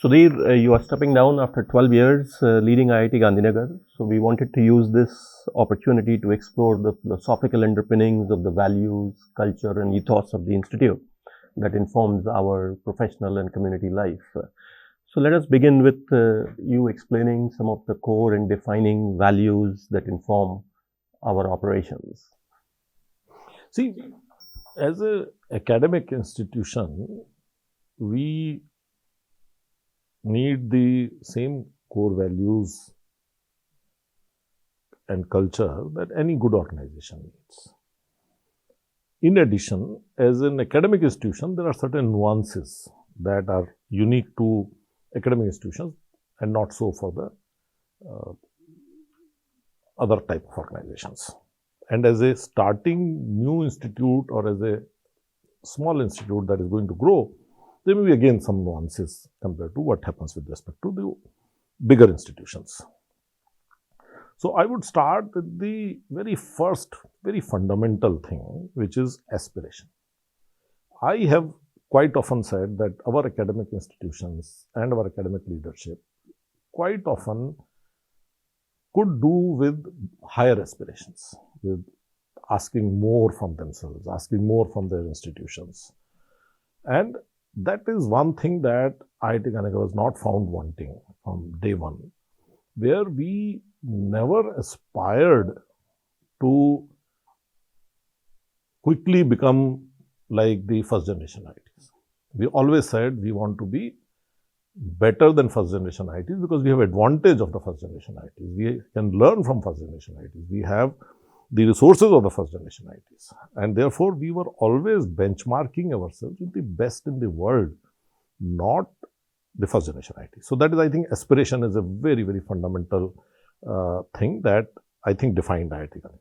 Sudhir, you are stepping down after 12 years leading IIT Gandhinagar. So we wanted to use this opportunity to explore the philosophical underpinnings of the values, culture and ethos of the institute that informs our professional and community life. So let us begin with you explaining some of the core and defining values that inform our operations. See, as an academic institution, we need the same core values and culture that any good organization needs. In addition, as an academic institution, there are certain nuances that are unique to academic institutions and not so for the other type of organizations. And as a starting new institute or as a small institute that is going to grow, there may be again some nuances compared to what happens with respect to the bigger institutions. So I would start with the very first, very fundamental thing, which is aspiration. I have quite often said that our academic institutions and our academic leadership quite often could do with higher aspirations, with asking more from themselves, asking more from their institutions. And that is one thing that IIT Gandhinagar was not found wanting from day one, where we never aspired to quickly become like the first generation IITs. We always said we want to be better than first generation IITs because we have advantage of the first generation IITs. We can learn from first generation IITs. We have the resources of the first generation IITs. And therefore, we were always benchmarking ourselves with the best in the world, not the first generation IITs. So that is, I think, aspiration is a very, very fundamental thing that I think defined IIT Gandhinagar.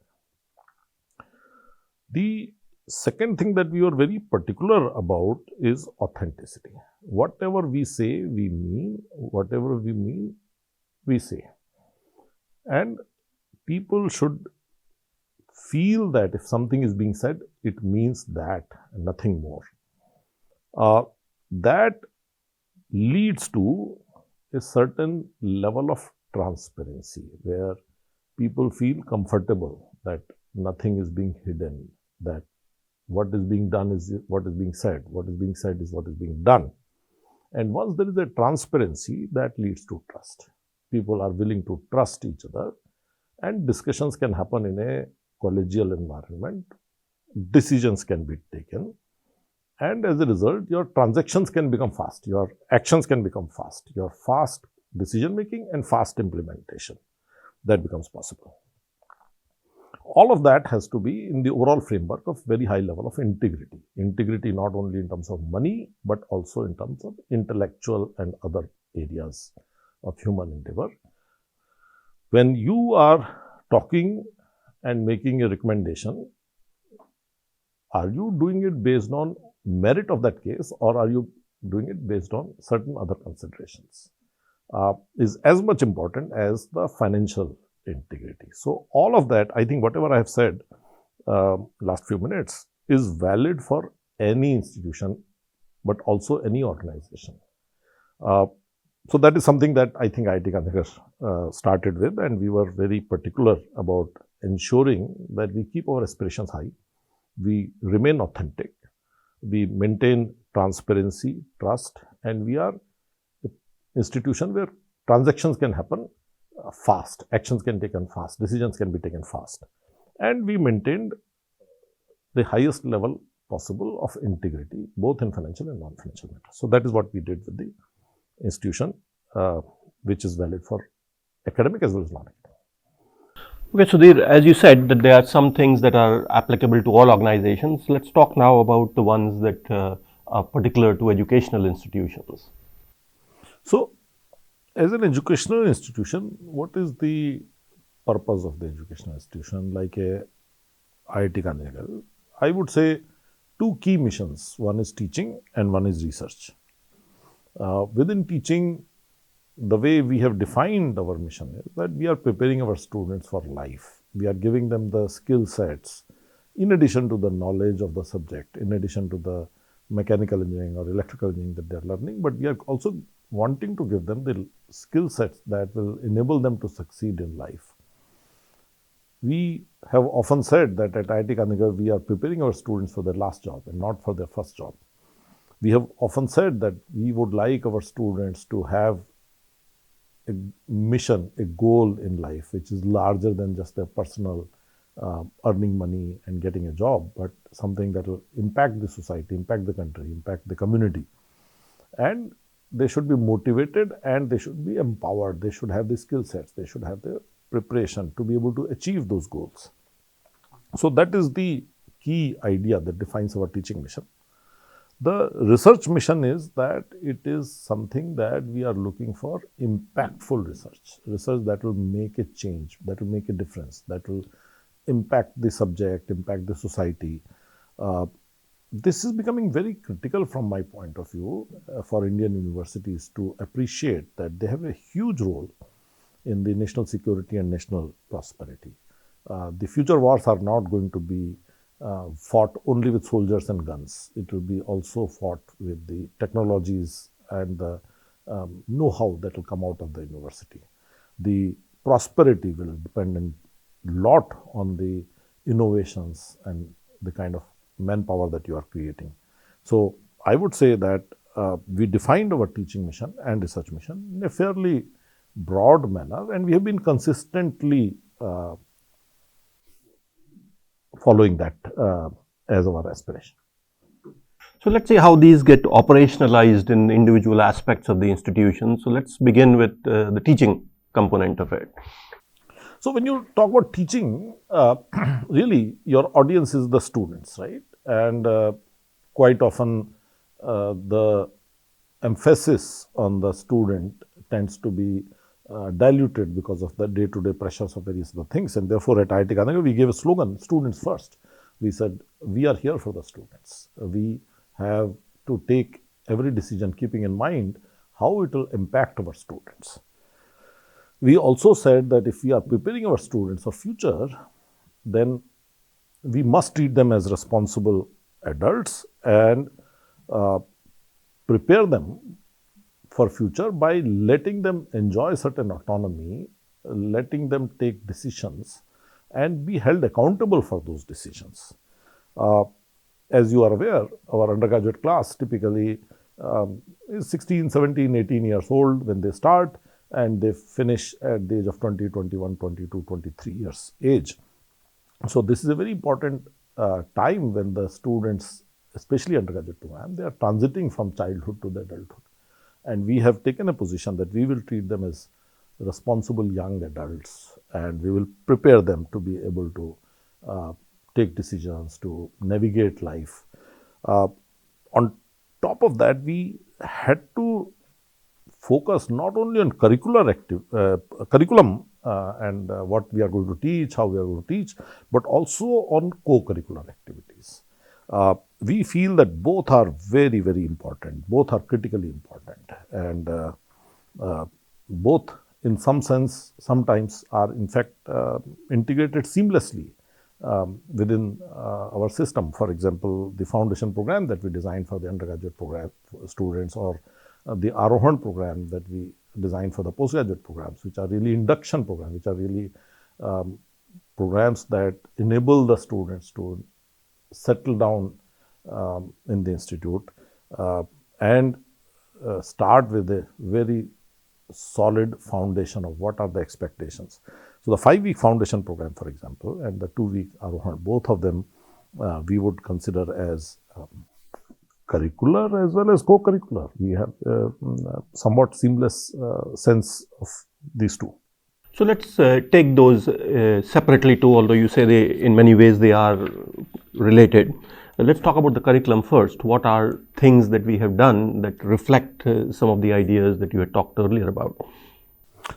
The second thing that we were very particular about is authenticity. Whatever we say, we mean. Whatever we mean, we say. And people should feel that if something is being said, it means that and nothing more. That leads to a certain level of transparency where people feel comfortable that nothing is being hidden, that what is being done is what is being said, what is being said is what is being done. And once there is a transparency, that leads to trust. People are willing to trust each other and discussions can happen in a collegial environment, decisions can be taken, and as a result, your transactions can become fast, your actions can become fast, your fast decision making and fast implementation that becomes possible. All of that has to be in the overall framework of very high level of integrity. Integrity not only in terms of money, but also in terms of intellectual and other areas of human endeavor. When you are talking and making a recommendation, are you doing it based on merit of that case or are you doing it based on certain other considerations? Is as much important as the financial integrity. So all of that, I think whatever I have said last few minutes is valid for any institution, but also any organization. So that is something that I think IIT Gandhinagar started with, and we were very particular about ensuring that we keep our aspirations high, we remain authentic, we maintain transparency, trust, and we are an institution where transactions can happen fast, actions can be taken fast, decisions can be taken fast. And we maintained the highest level possible of integrity, both in financial and non-financial matters. So that is what we did with the institution, which is valid for academic as well as non-academic. Okay, Sudhir, as you said that there are some things that are applicable to all organizations. Let's talk now about the ones that are particular to educational institutions. So, as an educational institution, what is the purpose of the educational institution like a IIT Gandhinagar? I would say two key missions. One is teaching and one is research. Within teaching, the way we have defined our mission is that we are preparing our students for life. We are giving them the skill sets in addition to the knowledge of the subject, in addition to the mechanical engineering or electrical engineering that they are learning, but we are also wanting to give them the skill sets that will enable them to succeed in life. We have often said that at IIT Gandhinagar, we are preparing our students for their last job and not for their first job. We have often said that we would like our students to have a mission, a goal in life, which is larger than just their personal earning money and getting a job, but something that will impact the society, impact the country, impact the community. And they should be motivated and they should be empowered. They should have the skill sets. They should have the preparation to be able to achieve those goals. So that is the key idea that defines our teaching mission. The research mission is that it is something that we are looking for impactful research, research that will make a change, that will make a difference, that will impact the subject, impact the society. This is becoming very critical from my point of view for Indian universities to appreciate that they have a huge role in the national security and national prosperity. The future wars are not going to be fought only with soldiers and guns. It will be also fought with the technologies and the know-how that will come out of the university. The prosperity will depend a lot on the innovations and the kind of manpower that you are creating. So I would say that we defined our teaching mission and research mission in a fairly broad manner, and we have been consistently following that as our aspiration. So let's see how these get operationalized in individual aspects of the institution. So let's begin with the teaching component of it. So when you talk about teaching, really your audience is the students, right? And quite often the emphasis on the student tends to be diluted because of the day-to-day pressures of various other things. And therefore, at IIT Gandhinagar, we gave a slogan, students first. We said, we are here for the students. We have to take every decision keeping in mind how it will impact our students. We also said that if we are preparing our students for future, then we must treat them as responsible adults and prepare them for future by letting them enjoy certain autonomy, letting them take decisions and be held accountable for those decisions. As you are aware, our undergraduate class typically is 16, 17, 18 years old when they start, and they finish at the age of 20, 21, 22, 23 years age. So this is a very important time when the students, especially undergraduate program, they are transiting from childhood to the adulthood. And we have taken a position that we will treat them as responsible young adults, and we will prepare them to be able to take decisions, to navigate life. On top of that, we had to focus not only on curriculum and what we are going to teach, how we are going to teach, but also on co-curricular activities. We feel that both are very, very important. Both are critically important, and both, in some sense, sometimes are in fact integrated seamlessly within our system. For example, the foundation program that we designed for the undergraduate program students, or the Arohan program that we designed for the postgraduate programs, which are really induction programs, which are really programs that enable the students to settle down in the institute and start with a very solid foundation of what are the expectations. So the 5-week foundation program, for example, and the 2-week Arohan, both of them we would consider as curricular as well as co-curricular. We have somewhat seamless sense of these two. So let's take those separately too, although you say they, in many ways, they are related. Let's talk about the curriculum first. What are things that we have done that reflect some of the ideas that you had talked earlier about?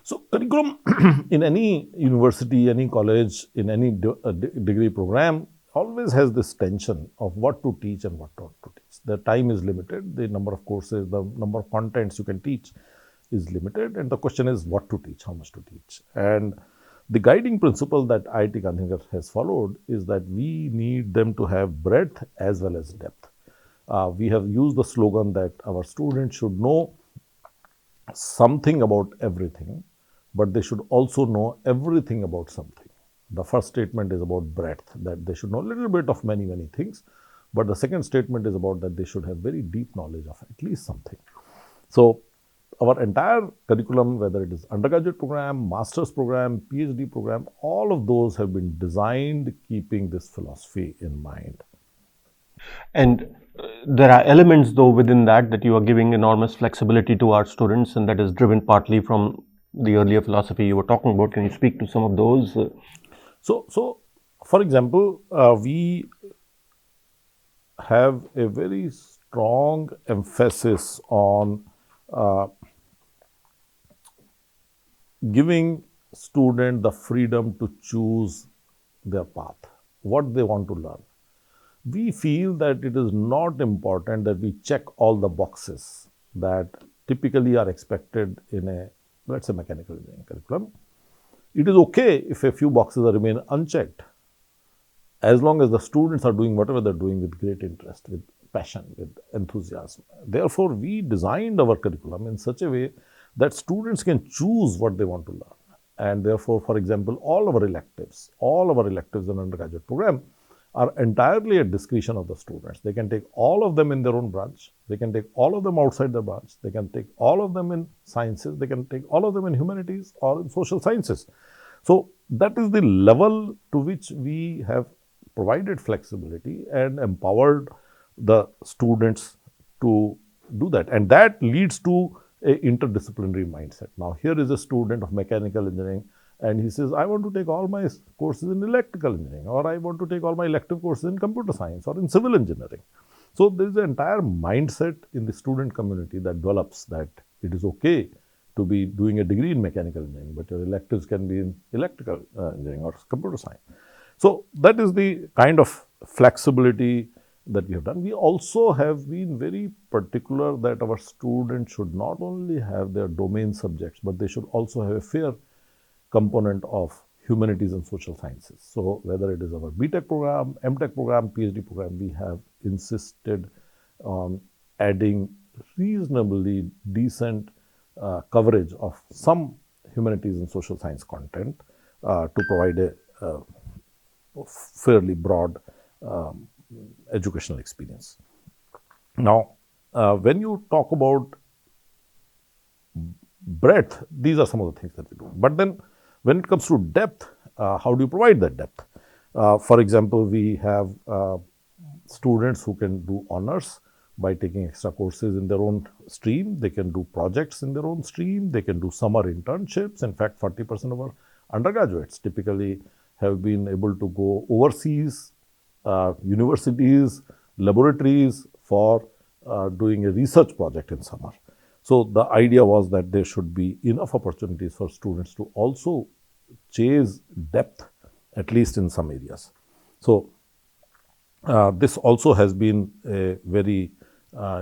So curriculum in any university, any college, in any degree program always has this tension of what to teach and what not to teach. The time is limited, the number of courses, the number of contents you can teach is limited, and the question is what to teach, how much to teach. And the guiding principle that IIT Gandhinagar has followed is that we need them to have breadth as well as depth. We have used the slogan that our students should know something about everything, but they should also know everything about something. The first statement is about breadth, that they should know a little bit of many, many things. But the second statement is about that they should have very deep knowledge of at least something. So our entire curriculum, whether it is undergraduate program, master's program, PhD program, all of those have been designed keeping this philosophy in mind. And there are elements, though, within that you are giving enormous flexibility to our students, and that is driven partly from the earlier philosophy you were talking about. Can you speak to some of those? So for example, we have a very strong emphasis on giving student the freedom to choose their path, what they want to learn. We feel that it is not important that we check all the boxes that typically are expected in a, let's say, mechanical engineering curriculum. It is okay if a few boxes remain unchecked, as long as the students are doing whatever they're doing with great interest, with passion, with enthusiasm. Therefore, we designed our curriculum in such a way that students can choose what they want to learn. And therefore, for example, all our electives in undergraduate program are entirely at discretion of the students. They can take all of them in their own branch. They can take all of them outside their branch. They can take all of them in sciences. They can take all of them in humanities or in social sciences. So that is the level to which we have provided flexibility and empowered the students to do that. And that leads to an interdisciplinary mindset. Now, here is a student of mechanical engineering, and he says, I want to take all my courses in electrical engineering, or I want to take all my elective courses in computer science or in civil engineering. So there is an entire mindset in the student community that develops that it is okay to be doing a degree in mechanical engineering, but your electives can be in electrical engineering or computer science. So that is the kind of flexibility that we have done. We also have been very particular that our students should not only have their domain subjects, but they should also have a fair component of humanities and social sciences. So whether it is our BTech program, MTech program, PhD program, we have insisted on adding reasonably decent coverage of some humanities and social science content to provide a fairly broad educational experience. Now, when you talk about breadth, these are some of the things that we do. But then when it comes to depth, how do you provide that depth? For example, we have students who can do honors by taking extra courses in their own stream. They can do projects in their own stream. They can do summer internships. In fact, 40% of our undergraduates typically have been able to go overseas, universities, laboratories for doing a research project in summer. So the idea was that there should be enough opportunities for students to also chase depth, at least in some areas. So this also has been a very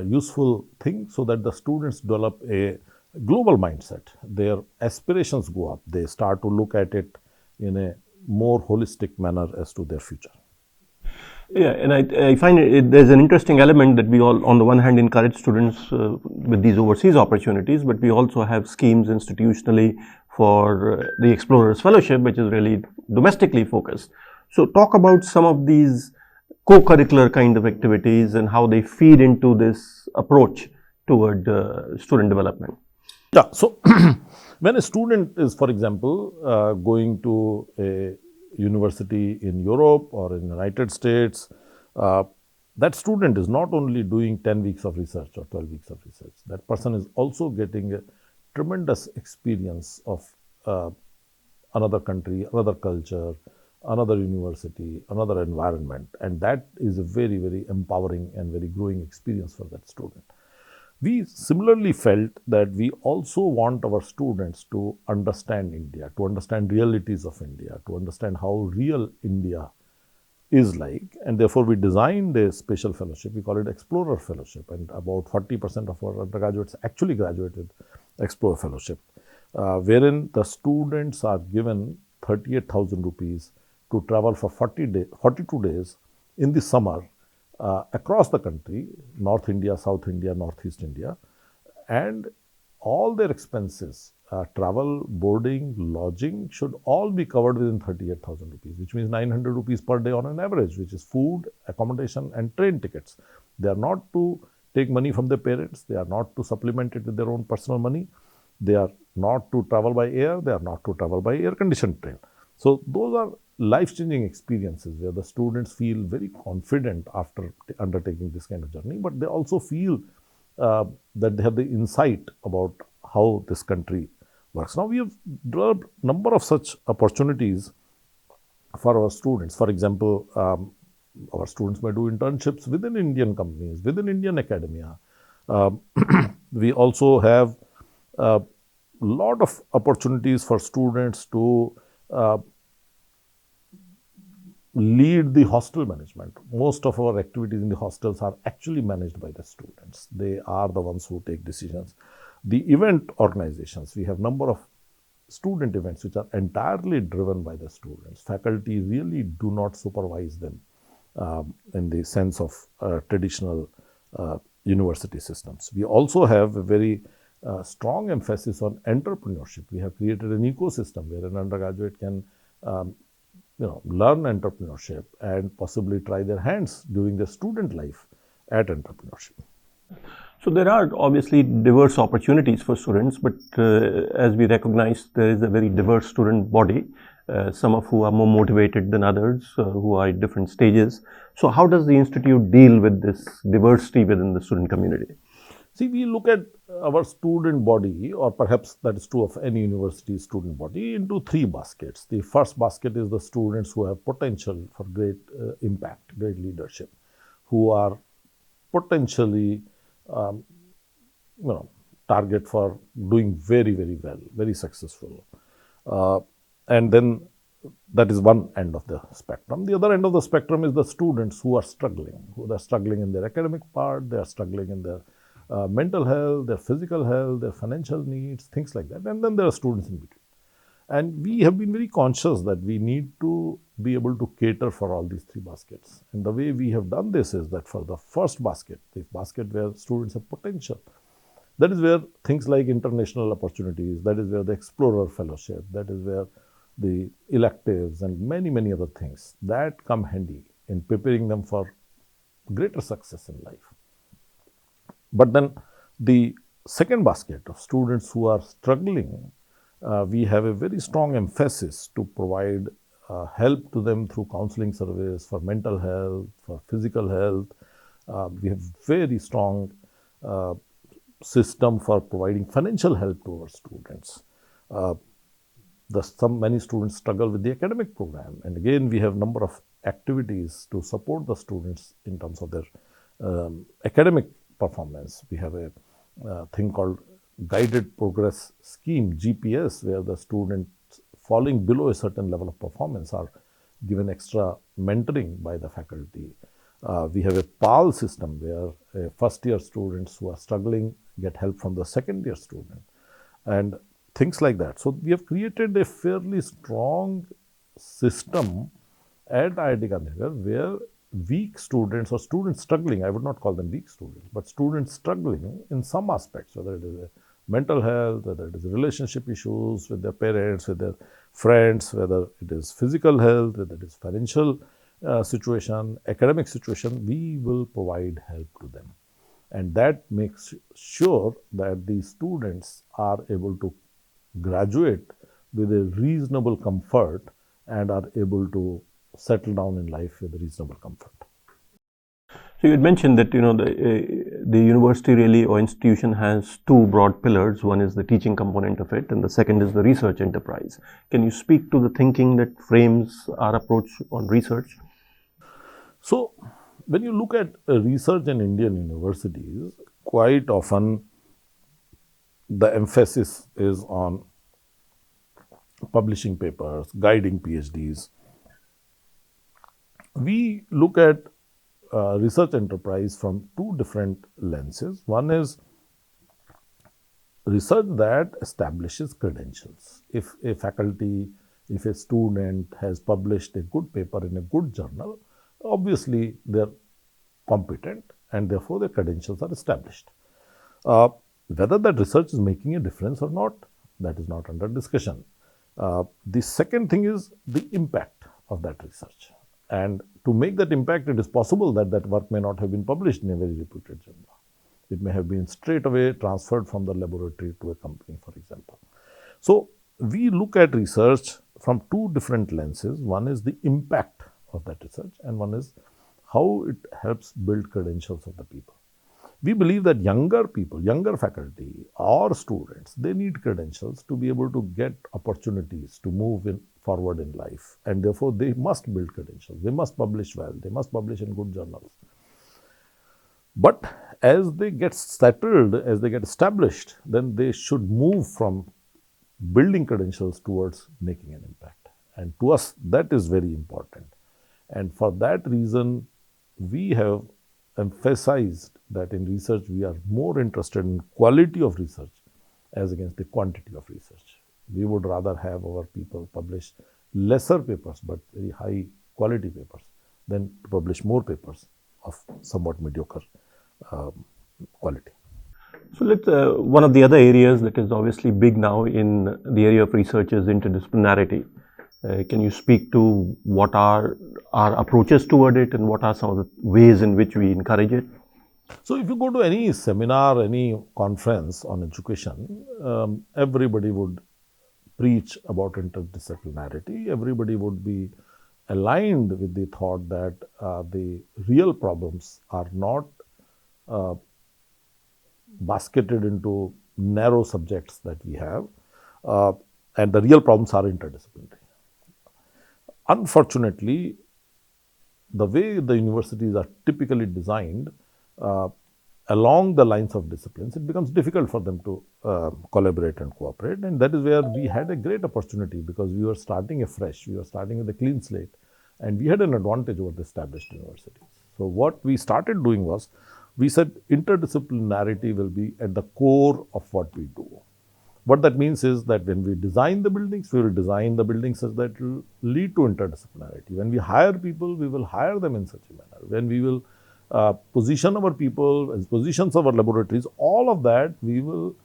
useful thing, so that the students develop a global mindset. Their aspirations go up. They start to look at it in a more holistic manner as to their future. Yeah, and I find there's an interesting element that we all, on the one hand, encourage students with these overseas opportunities, but we also have schemes institutionally for the Explorers Fellowship, which is really domestically focused. So talk about some of these co-curricular kind of activities and how they feed into this approach toward student development. Yeah, so when a student is, for example, going to a university in Europe or in the United States, that student is not only doing 10 weeks of research or 12 weeks of research. That person is also getting a tremendous experience of another country, another culture, another university, another environment. And that is a very, very empowering and very growing experience for that student. We similarly felt that we also want our students to understand India, to understand realities of India, to understand how real India is like, and therefore we designed a special fellowship. We call it Explorer Fellowship, and about 40% of our undergraduates actually graduate with Explorer Fellowship, wherein the students are given 38,000 rupees to travel for 42 days in the summer across the country, North India, South India, Northeast India, and all their expenses, travel, boarding, lodging, should all be covered within 38,000 rupees, which means 900 rupees per day on an average, which is food, accommodation and train tickets. They are not to take money from their parents. They are not to supplement it with their own personal money. They are not to travel by air. They are not to travel by air-conditioned train. So those are life-changing experiences where the students feel very confident after undertaking this kind of journey, but they also feel that they have the insight about how this country works. Now, we have developed a number of such opportunities for our students. For example, our students may do internships within Indian companies, within Indian academia. We also have a lot of opportunities for students to lead the hostel management. Most of our activities in the hostels are actually managed by the students. They are the ones who take decisions. The event organizations, we have number of student events which are entirely driven by the students. Faculty really do not supervise them in the sense of traditional university systems. We also have a very strong emphasis on entrepreneurship. We have created an ecosystem where an undergraduate can learn entrepreneurship and possibly try their hands during their student life at entrepreneurship. So there are obviously diverse opportunities for students, but as we recognize, there is a very diverse student body, some of who are more motivated than others, who are at different stages. So how does the institute deal with this diversity within the student community? See, we look at our student body, or perhaps that is true of any university student body, into three baskets. The first basket is the students who have potential for great impact, great leadership, who are potentially target for doing very, very well, very successful. And then that is one end of the spectrum. The other end of the spectrum is the students who are struggling in their academic part, they are struggling in their mental health, their physical health, their financial needs, things like that. And then there are students in between. And we have been very conscious that we need to be able to cater for all these three baskets. And the way we have done this is that for the first basket, the basket where students have potential, that is where things like international opportunities, that is where the Explorer Fellowship, that is where the electives and many, many other things that come handy in preparing them for greater success in life. But then the second basket of students who are struggling, we have a very strong emphasis to provide help to them through counseling service for mental health, for physical health. We have very strong system for providing financial help to our students. Many students struggle with the academic program, and again we have number of activities to support the students in terms of their academic performance. We have a thing called Guided Progress Scheme, GPS, where the students falling below a certain level of performance are given extra mentoring by the faculty. We have a PAL system where first-year students who are struggling get help from the second-year student and things like that. So we have created a fairly strong system at IIT Gandhinagar where weak students or students struggling, I would not call them weak students, but students struggling in some aspects, whether it is a mental health, whether it is relationship issues with their parents, with their friends, whether it is physical health, whether it is financial situation, academic situation, we will provide help to them. And that makes sure that the students are able to graduate with a reasonable comfort and are able to settle down in life with reasonable comfort. So you had mentioned that the university really or institution has two broad pillars. One is the teaching component of it, and the second is the research enterprise. Can you speak to the thinking that frames our approach on research? So when you look at research in Indian universities, quite often the emphasis is on publishing papers, guiding PhDs. We look at research enterprise from two different lenses. One is research that establishes credentials. If a faculty, if a student has published a good paper in a good journal, obviously they're competent and therefore their credentials are established. Whether that research is making a difference or not, that is not under discussion. The second thing is the impact of that research. And to make that impact, it is possible that that work may not have been published in a very reputed journal. It may have been straight away transferred from the laboratory to a company, for example. So we look at research from two different lenses. One is the impact of that research, and one is how it helps build credentials of the people. We believe that younger people, younger faculty or students, they need credentials to be able to get opportunities to move forward in life, and therefore they must build credentials. They must publish well. They must publish in good journals. But as they get settled, as they get established, then they should move from building credentials towards making an impact. And to us, that is very important. And for that reason, we have emphasized that in research, we are more interested in quality of research as against the quantity of research. We would rather have our people publish lesser papers, but very high quality papers, than to publish more papers of somewhat mediocre quality. So one of the other areas that is obviously big now in the area of research is interdisciplinarity. Can you speak to what are our approaches toward it and what are some of the ways in which we encourage it? So if you go to any seminar, any conference on education, everybody would preach about interdisciplinarity. Everybody would be aligned with the thought that the real problems are not basketed into narrow subjects that we have, and the real problems are interdisciplinary. Unfortunately, the way the universities are typically designed along the lines of disciplines, it becomes difficult for them to collaborate and cooperate. And that is where we had a great opportunity, because we were starting afresh, we were starting with a clean slate, and we had an advantage over the established universities. So what we started doing was, we said interdisciplinarity will be at the core of what we do. What that means is that when we design the buildings, we will design the buildings such that it will lead to interdisciplinarity. When we hire people, we will hire them in such a manner. When we will position our people as positions of our laboratories, all of that we will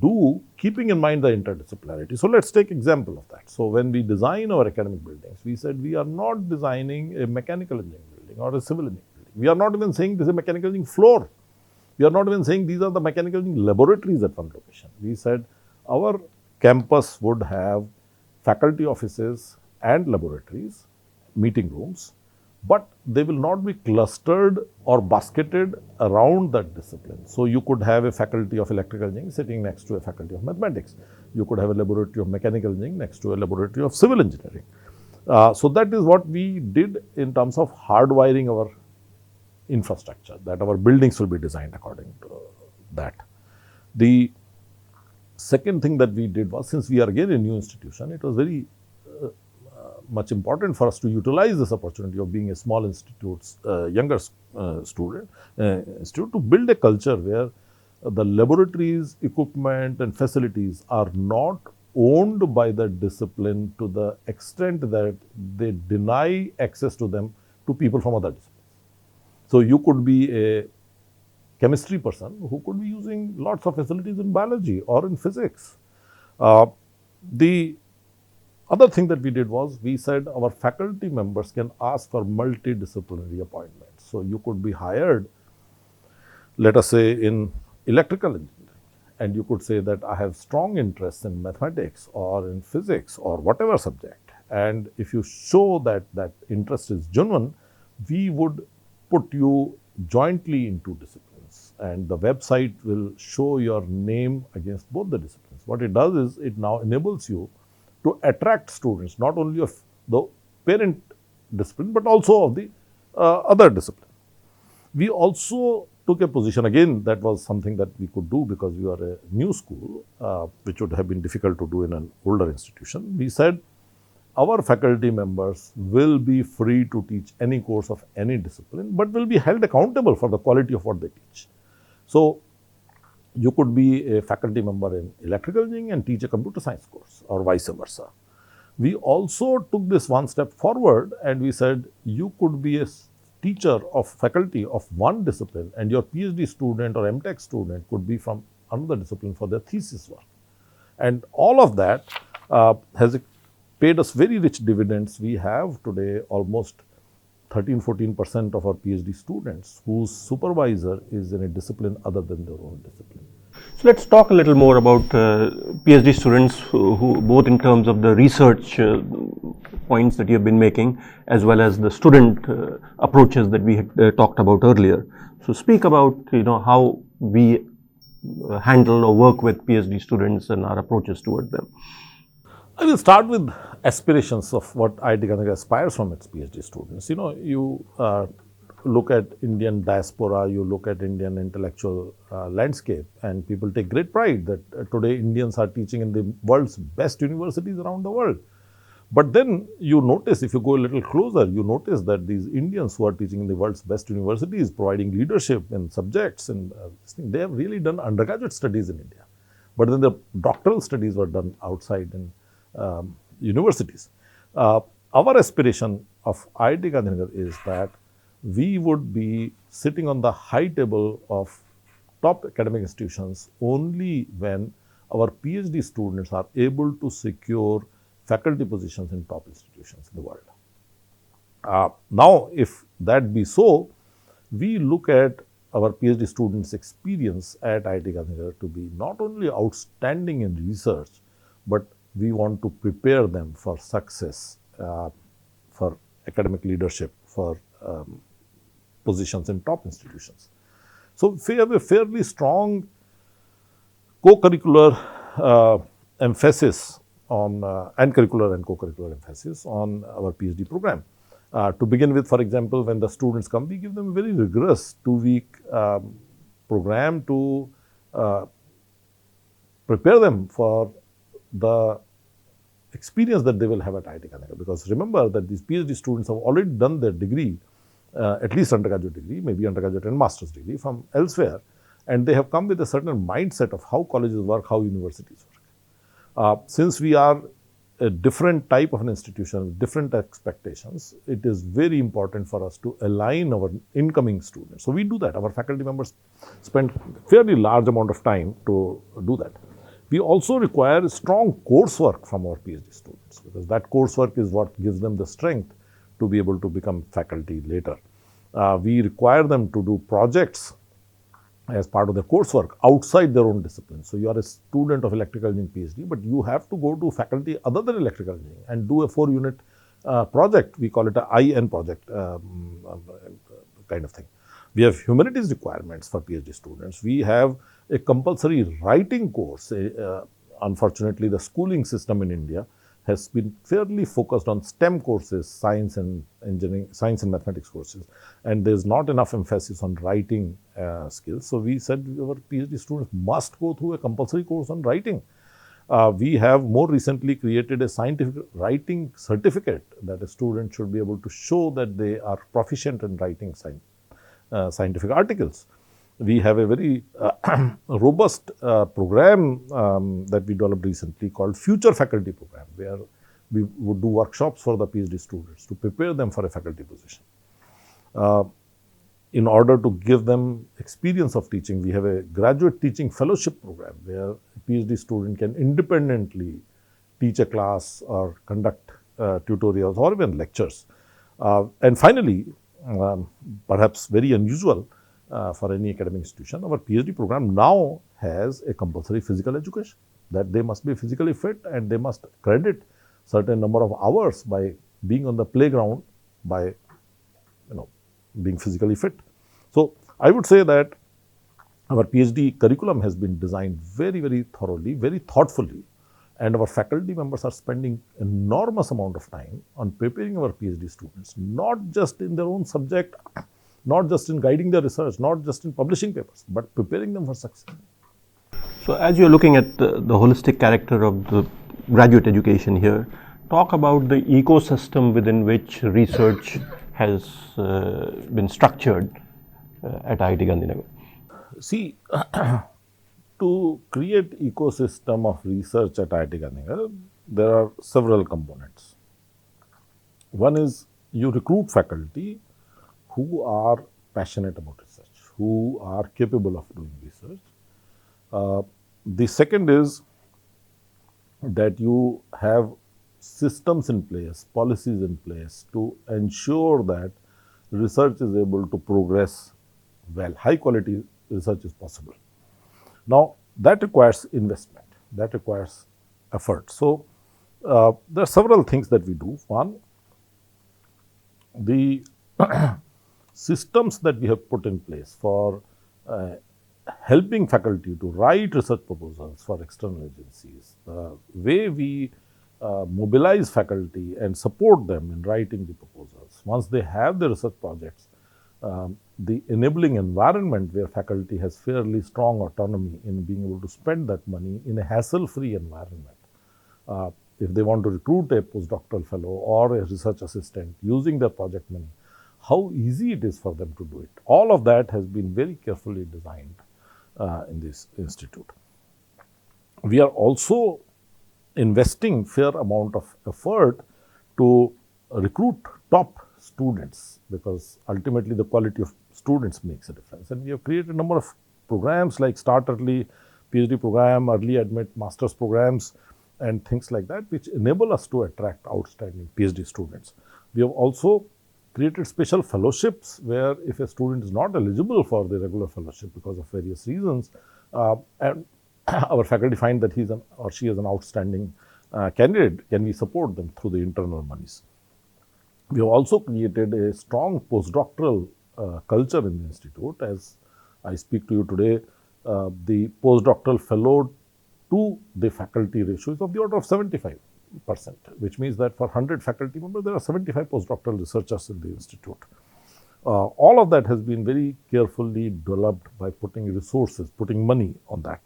do keeping in mind the interdisciplinarity. So let's take example of that. So when we design our academic buildings, we said we are not designing a mechanical engineering building or a civil engineering building. We are not even saying this is a mechanical engineering floor. We are not even saying these are the mechanical engineering laboratories at one location. We said our campus would have faculty offices and laboratories, meeting rooms, but they will not be clustered or basketed around that discipline. So you could have a faculty of electrical engineering sitting next to a faculty of mathematics. You could have a laboratory of mechanical engineering next to a laboratory of civil engineering. So that is what we did in terms of hardwiring our infrastructure, that our buildings will be designed according to that. The second thing that we did was, since we are again a new institution, it was very much important for us to utilize this opportunity of being a small institute, younger institute, to build a culture where the laboratories, equipment and facilities are not owned by the discipline to the extent that they deny access to them to people from other disciplines. So you could be a chemistry person who could be using lots of facilities in biology or in physics. The other thing that we did was, we said our faculty members can ask for multidisciplinary appointments. So you could be hired, let us say, in electrical engineering, and you could say that I have strong interest in mathematics or in physics or whatever subject. And if you show that that interest is genuine, we would put you jointly into disciplines, and the website will show your name against both the disciplines. What it does is, it now enables you to attract students, not only of the parent discipline, but also of the other discipline. We also took a position, again, that was something that we could do because we are a new school, which would have been difficult to do in an older institution. We said our faculty members will be free to teach any course of any discipline, but will be held accountable for the quality of what they teach. So you could be a faculty member in electrical engineering and teach a computer science course, or vice versa. We also took this one step forward, and we said you could be a teacher of faculty of one discipline, and your PhD student or MTech student could be from another discipline for their thesis work. And all of that has paid us very rich dividends. We have today almost 13-14% of our PhD students whose supervisor is in a discipline other than their own discipline. So let's talk a little more about PhD students who both in terms of the research points that you have been making as well as the student approaches that we had talked about earlier. So speak about how we handle or work with PhD students and our approaches towards them. I will start with aspirations of what IIT Gandhinagar aspires from its PhD students. You look at Indian diaspora, you look at Indian intellectual landscape, and people take great pride that today Indians are teaching in the world's best universities around the world. But then you notice, if you go a little closer, you notice that these Indians who are teaching in the world's best universities, providing leadership in subjects, and they have really done undergraduate studies in India. But then the doctoral studies were done outside in universities. Our aspiration of IIT Gandhinagar is that we would be sitting on the high table of top academic institutions only when our PhD students are able to secure faculty positions in top institutions in the world. Now, if that be so, we look at our PhD students' experience at IIT Gandhinagar to be not only outstanding in research, but we want to prepare them for success, for academic leadership, for positions in top institutions. So, we have a fairly strong co-curricular emphasis on and curricular and co-curricular emphasis on our PhD program. To begin with, for example, when the students come, we give them a very rigorous 2-week program to prepare them for the experience that they will have at IIT Gandhinagar. Because remember that these PhD students have already done their degree, at least undergraduate degree, maybe undergraduate and master's degree from elsewhere, and they have come with a certain mindset of how colleges work, how universities work. Since we are a different type of an institution with different expectations, it is very important for us to align our incoming students. So we do that. Our faculty members spend fairly large amount of time to do that. We also require strong coursework from our PhD students, because that coursework is what gives them the strength to be able to become faculty later. We require them to do projects as part of their coursework outside their own discipline. So you are a student of electrical engineering PhD, but you have to go to faculty other than electrical engineering and do a 4-unit project. We call it a IN project kind of thing. We have humanities requirements for PhD students. We have a compulsory writing course. Unfortunately, the schooling system in India has been fairly focused on STEM courses, science and engineering, science and mathematics courses, and there's not enough emphasis on writing skills. So we said our PhD students must go through a compulsory course on writing. We have more recently created a scientific writing certificate that a student should be able to show that they are proficient in writing scientific articles. We have a very robust program that we developed recently called Future Faculty Program, where we would do workshops for the PhD students to prepare them for a faculty position. In order to give them experience of teaching, we have a graduate teaching fellowship program where a PhD student can independently teach a class or conduct tutorials or even lectures. And finally, perhaps very unusual for any academic institution, our PhD program now has a compulsory physical education, that they must be physically fit and they must credit certain number of hours by being on the playground, by being physically fit. So I would say that our PhD curriculum has been designed very, very thoroughly, very thoughtfully, and our faculty members are spending enormous amount of time on preparing our PhD students, not just in their own subject, not just in guiding their research, not just in publishing papers, but preparing them for success. So as you're looking at the holistic character of the graduate education here, talk about the ecosystem within which research has been structured at IIT Gandhinagar. See, to create ecosystem of research at IIT Gandhinagar, there are several components. One is you recruit faculty who are passionate about research, who are capable of doing research. The second is that you have systems in place, policies in place to ensure that research is able to progress well. High quality research is possible. Now, that requires investment, that requires effort. So, there are several things that we do. One, the systems that we have put in place for helping faculty to write research proposals for external agencies, the way we mobilize faculty and support them in writing the proposals. Once they have the research projects, the enabling environment where faculty has fairly strong autonomy in being able to spend that money in a hassle-free environment. If they want to recruit a postdoctoral fellow or a research assistant using their project money, how easy it is for them to do it. All of that has been very carefully designed in this institute. We are also investing fair amount of effort to recruit top students, because ultimately the quality of students makes a difference. And we have created a number of programs like Start Early, PhD program, Early Admit Masters programs, and things like that, which enable us to attract outstanding PhD students. We have also created special fellowships where if a student is not eligible for the regular fellowship because of various reasons, and our faculty find that he or she is an outstanding candidate, can we support them through the internal monies. We have also created a strong postdoctoral culture in the institute. As I speak to you today, the postdoctoral fellow to the faculty ratio is of the order of 75%, which means that for 100 faculty members, there are 75 postdoctoral researchers in the institute. All of that has been very carefully developed by putting resources, putting money on that.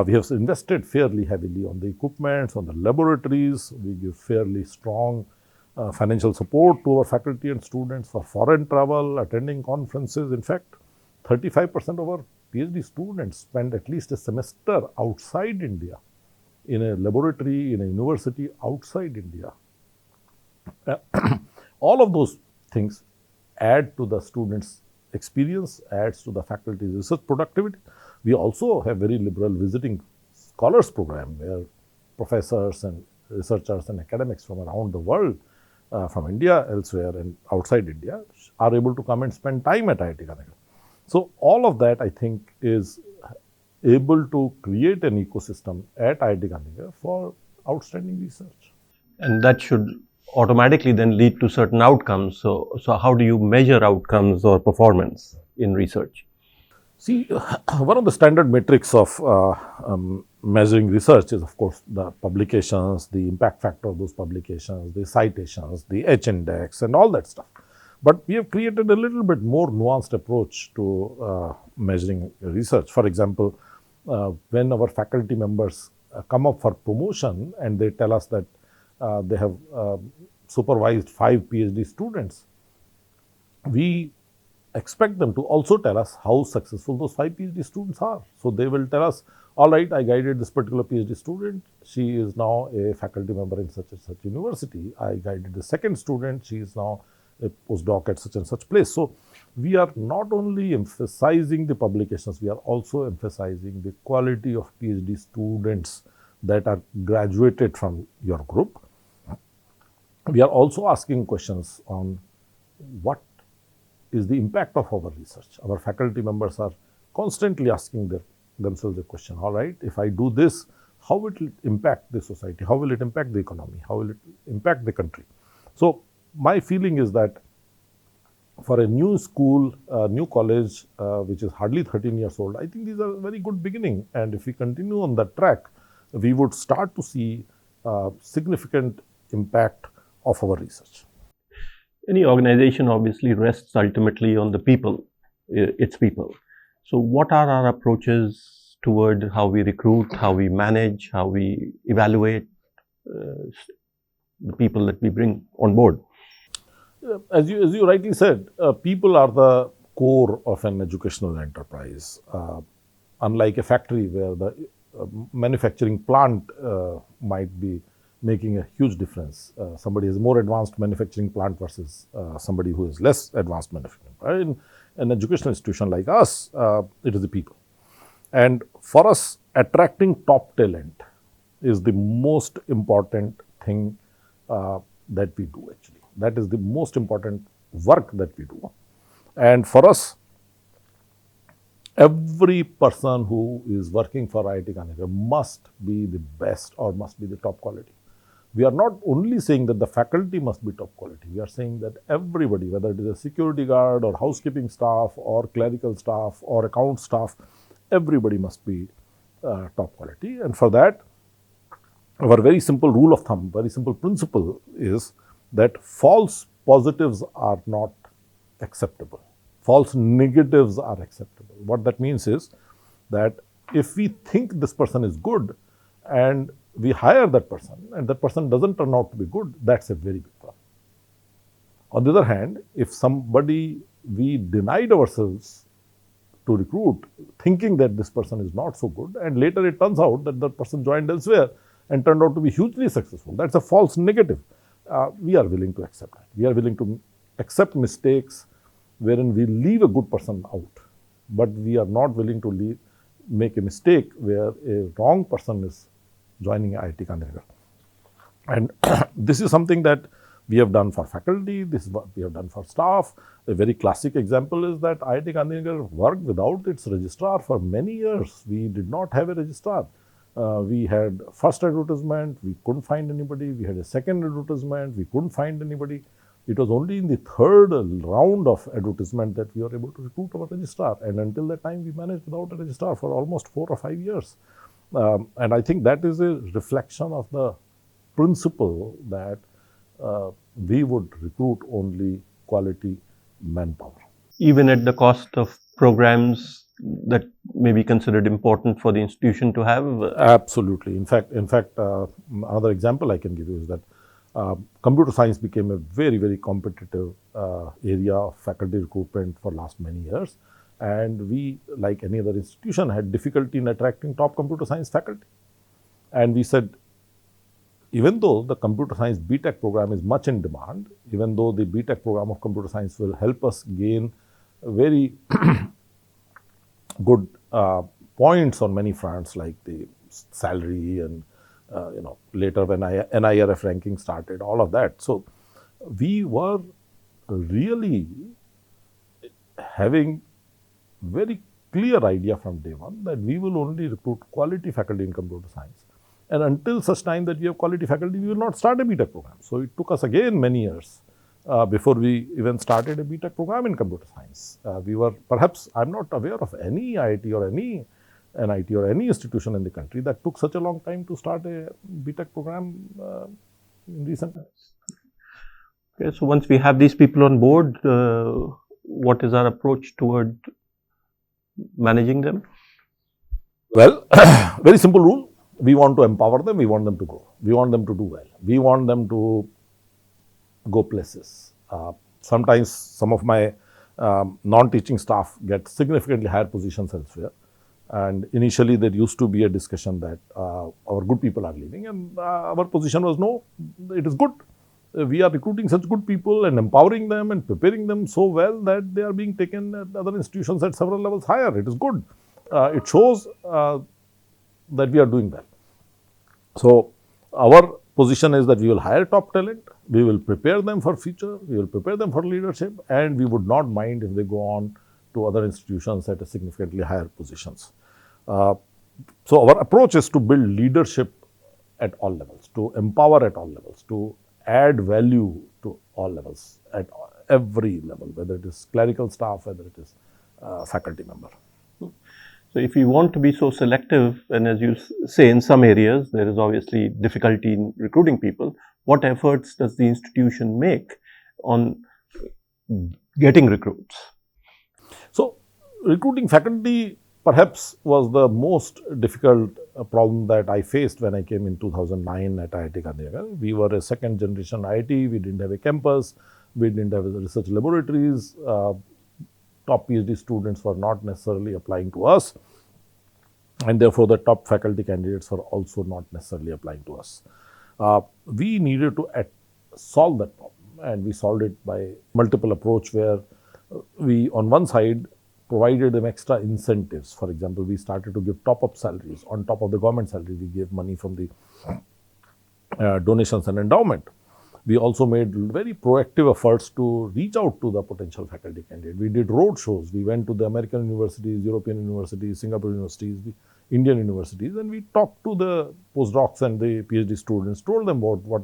We have invested fairly heavily on the equipments, on the laboratories. We give fairly strong financial support to our faculty and students for foreign travel, attending conferences. In fact, 35% of our PhD students spend at least a semester outside India, in a laboratory, in a university outside India. All of those things add to the students' experience, adds to the faculty's research productivity. We also have very liberal visiting scholars program where professors and researchers and academics from around the world, from India, elsewhere and outside India, are able to come and spend time at IIT Gandhinagar. So, all of that I think is able to create an ecosystem at IIT Gandhinagar for outstanding research. And that should automatically then lead to certain outcomes. So how do you measure outcomes or performance in research? See, one of the standard metrics of measuring research is, of course, the publications, the impact factor of those publications, the citations, the H index, and all that stuff. But we have created a little bit more nuanced approach to measuring research. For example, when our faculty members come up for promotion and they tell us that they have supervised 5 PhD students, we expect them to also tell us how successful those 5 PhD students are. So, they will tell us, all right, I guided this particular PhD student, she is now a faculty member in such and such university. I guided the second student, she is now a postdoc at such and such place. So, we are not only emphasizing the publications, we are also emphasizing the quality of PhD students that are graduated from your group. We are also asking questions on what is the impact of our research. Our faculty members are constantly asking themselves the question, all right, if I do this, how will it impact the society? How will it impact the economy? How will it impact the country? So, my feeling is that for a new school, new college, which is hardly 13 years old, I think these are a very good beginning. And if we continue on that track, we would start to see significant impact of our research. Any organization obviously rests ultimately on the people, its people. So what are our approaches toward how we recruit, how we manage, how we evaluate the people that we bring on board? As you rightly said, people are the core of an educational enterprise. Unlike a factory where the manufacturing plant might be making a huge difference. Somebody has a more advanced manufacturing plant versus somebody who is less advanced manufacturing. In an educational institution like us, it is the people. And for us, attracting top talent is the most important thing that we do actually. That is the most important work that we do. And for us, every person who is working for IIT Gandhinagar must be the best or must be the top quality. We are not only saying that the faculty must be top quality, we are saying that everybody, whether it is a security guard or housekeeping staff or clerical staff or account staff, everybody must be top quality. And for that, our very simple rule of thumb, very simple principle is that false positives are not acceptable. False negatives are acceptable. What that means is that if we think this person is good and we hire that person and that person doesn't turn out to be good, that's a very big problem. On the other hand, if somebody we denied ourselves to recruit thinking that this person is not so good and later it turns out that the person joined elsewhere and turned out to be hugely successful, that's a false negative. We are willing to accept that. We are willing to accept mistakes wherein we leave a good person out, but we are not willing to make a mistake where a wrong person is joining IIT Gandhinagar. And this is something that we have done for faculty, this is what we have done for staff. A very classic example is that IIT Gandhinagar worked without its registrar for many years. We did not have a registrar. We had first advertisement, we couldn't find anybody. We had a second advertisement, we couldn't find anybody. It was only in the third round of advertisement that we were able to recruit our registrar. And until that time, we managed without a registrar for almost 4 or 5 years. And I think that is a reflection of the principle that we would recruit only quality manpower. Even at the cost of programs that may be considered important for the institution to have? Absolutely. In fact, another example I can give you is that computer science became a very, very competitive area of faculty recruitment for last many years. And we, like any other institution, had difficulty in attracting top computer science faculty. And we said, even though the computer science BTech program is much in demand, even though the BTech program of computer science will help us gain very good points on many fronts, like the salary and later when NIRF ranking started, all of that. So we were really having very clear idea from day one that we will only recruit quality faculty in computer science. And until such time that we have quality faculty, we will not start a BTech program. So it took us again many years before we even started a BTech program in computer science. We were perhaps, I'm not aware of any IIT or any NIT or any institution in the country that took such a long time to start a BTech program in recent times. Okay, so once we have these people on board, what is our approach toward managing them? Well, very simple rule. We want to empower them, we want them to grow, we want them to do well, we want them to go places. Sometimes some of my non-teaching staff get significantly higher positions elsewhere. And initially there used to be a discussion that our good people are leaving, and our position was no, it is good. We are recruiting such good people and empowering them and preparing them so well that they are being taken at other institutions at several levels higher. It is good. It shows that we are doing well. So our position is that we will hire top talent, we will prepare them for future, we will prepare them for leadership, and we would not mind if they go on to other institutions at a significantly higher positions. So our approach is to build leadership at all levels, to empower at all levels, to add value to all levels, at every level, whether it is clerical staff, whether it is faculty member. So if you want to be so selective, and as you say, in some areas there is obviously difficulty in recruiting people, what efforts does the institution make on getting recruits? So recruiting faculty perhaps was the most difficult problem that I faced when I came in 2009 at IIT Gandhinagar. We were a second generation IIT, we didn't have a campus, we didn't have research laboratories, top PhD students were not necessarily applying to us, and therefore the top faculty candidates were also not necessarily applying to us. We needed to solve that problem, and we solved it by multiple approach where we on one side provided them extra incentives. For example, we started to give top-up salaries. On top of the government salary, we gave money from the donations and endowment. We also made very proactive efforts to reach out to the potential faculty candidate. We did road shows. We went to the American universities, European universities, Singapore universities, the Indian universities, and we talked to the postdocs and the PhD students, told them about what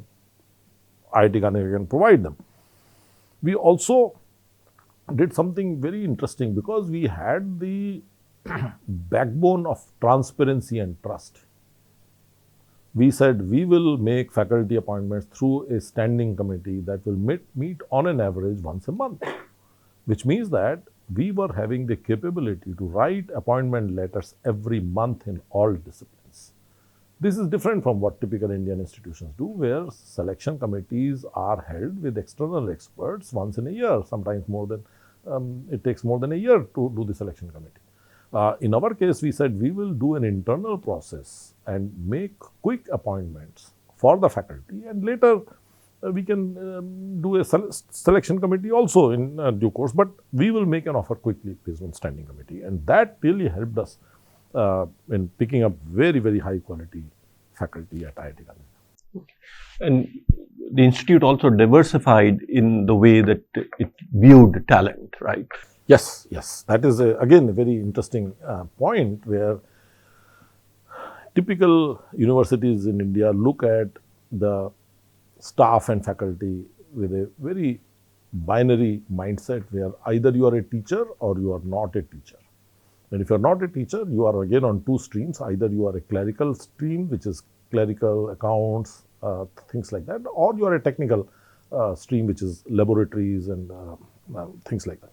IIT Gandhinagar can provide them. We also did something very interesting because we had the backbone of transparency and trust. We said we will make faculty appointments through a standing committee that will meet on an average once a month, which means that we were having the capability to write appointment letters every month in all disciplines. This is different from what typical Indian institutions do, where selection committees are held with external experts once in a year, sometimes more than, it takes more than a year to do the selection committee. In our case, we said we will do an internal process and make quick appointments for the faculty, and later we can do a selection committee also in due course, but we will make an offer quickly based on standing committee, and that really helped us in picking up very, very high quality faculty at IIT Gandhinagar. And the institute also diversified in the way that it viewed talent, right? Yes, yes. That is, again, a very interesting point where typical universities in India look at the staff and faculty with a very binary mindset where either you are a teacher or you are not a teacher. And if you are not a teacher, you are again on two streams. Either you are a clerical stream, which is clerical accounts, things like that, or you are a technical stream, which is laboratories and things like that.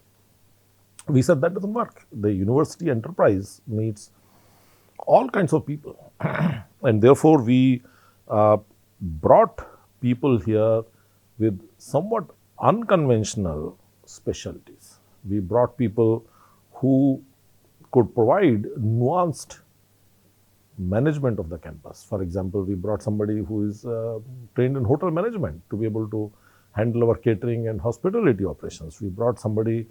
We said that doesn't work. The university enterprise needs all kinds of people. And therefore, we brought people here with somewhat unconventional specialties. We brought people who could provide nuanced management of the campus. For example, we brought somebody who is trained in hotel management to be able to handle our catering and hospitality operations. We brought somebody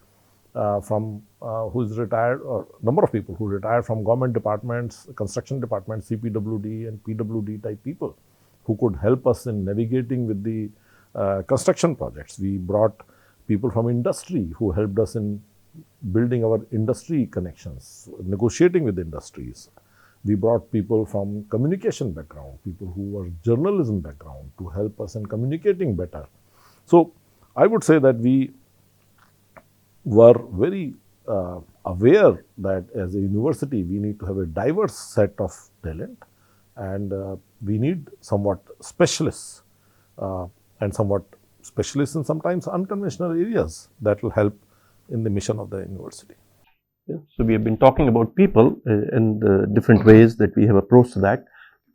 who is retired, or number of people who retired from government departments, construction departments, CPWD and PWD type people who could help us in navigating with the construction projects. We brought people from industry who helped us in building our industry connections, negotiating with industries. We brought people from communication background, people who were journalism background to help us in communicating better. So I would say that we were very aware that as a university, we need to have a diverse set of talent, and we need somewhat specialists and somewhat specialists in sometimes unconventional areas that will help in the mission of the university. Yeah. So we have been talking about people and the different ways that we have approached that.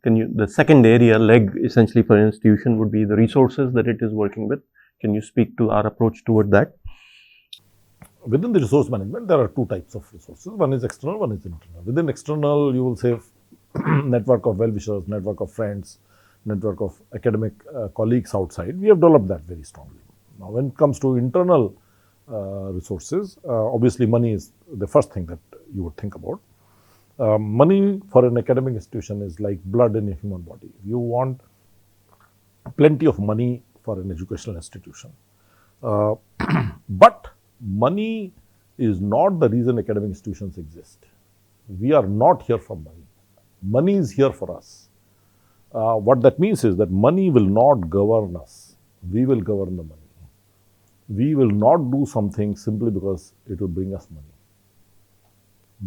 The second area, leg essentially for an institution, would be the resources that it is working with. Can you speak to our approach toward that? Within the resource management, there are two types of resources. One is external, one is internal. Within external, you will say network of well-wishers, network of friends, network of academic colleagues outside. We have developed that very strongly. Now, when it comes to internal resources, obviously money is the first thing that you would think about. Money for an academic institution is like blood in a human body. You want plenty of money for an educational institution. But money is not the reason academic institutions exist. We are not here for money. Money is here for us. What that means is that money will not govern us. We will govern the money. We will not do something simply because it will bring us money.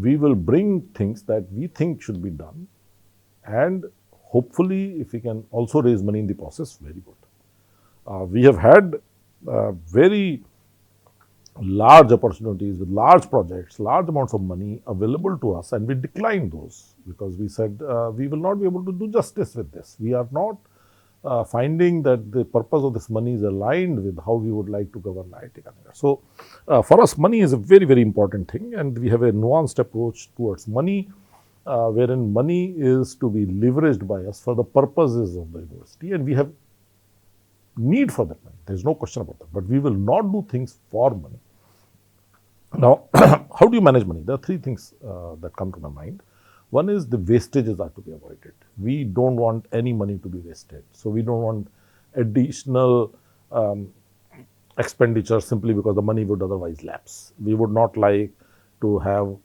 We will bring things that we think should be done, and hopefully, if we can also raise money in the process, very good. We have had very large opportunities with large projects, large amounts of money available to us, and we declined those because we said we will not be able to do justice with this. We are not finding that the purpose of this money is aligned with how we would like to govern IIT Gandhinagar. So, for us, money is a very, very important thing, and we have a nuanced approach towards money, wherein money is to be leveraged by us for the purposes of the university, and we have need for that money. There is no question about that. But we will not do things for money. Now, how do you manage money? There are three things that come to my mind. One is the wastages are to be avoided. We don't want any money to be wasted. So we don't want additional expenditure simply because the money would otherwise lapse. We would not like to have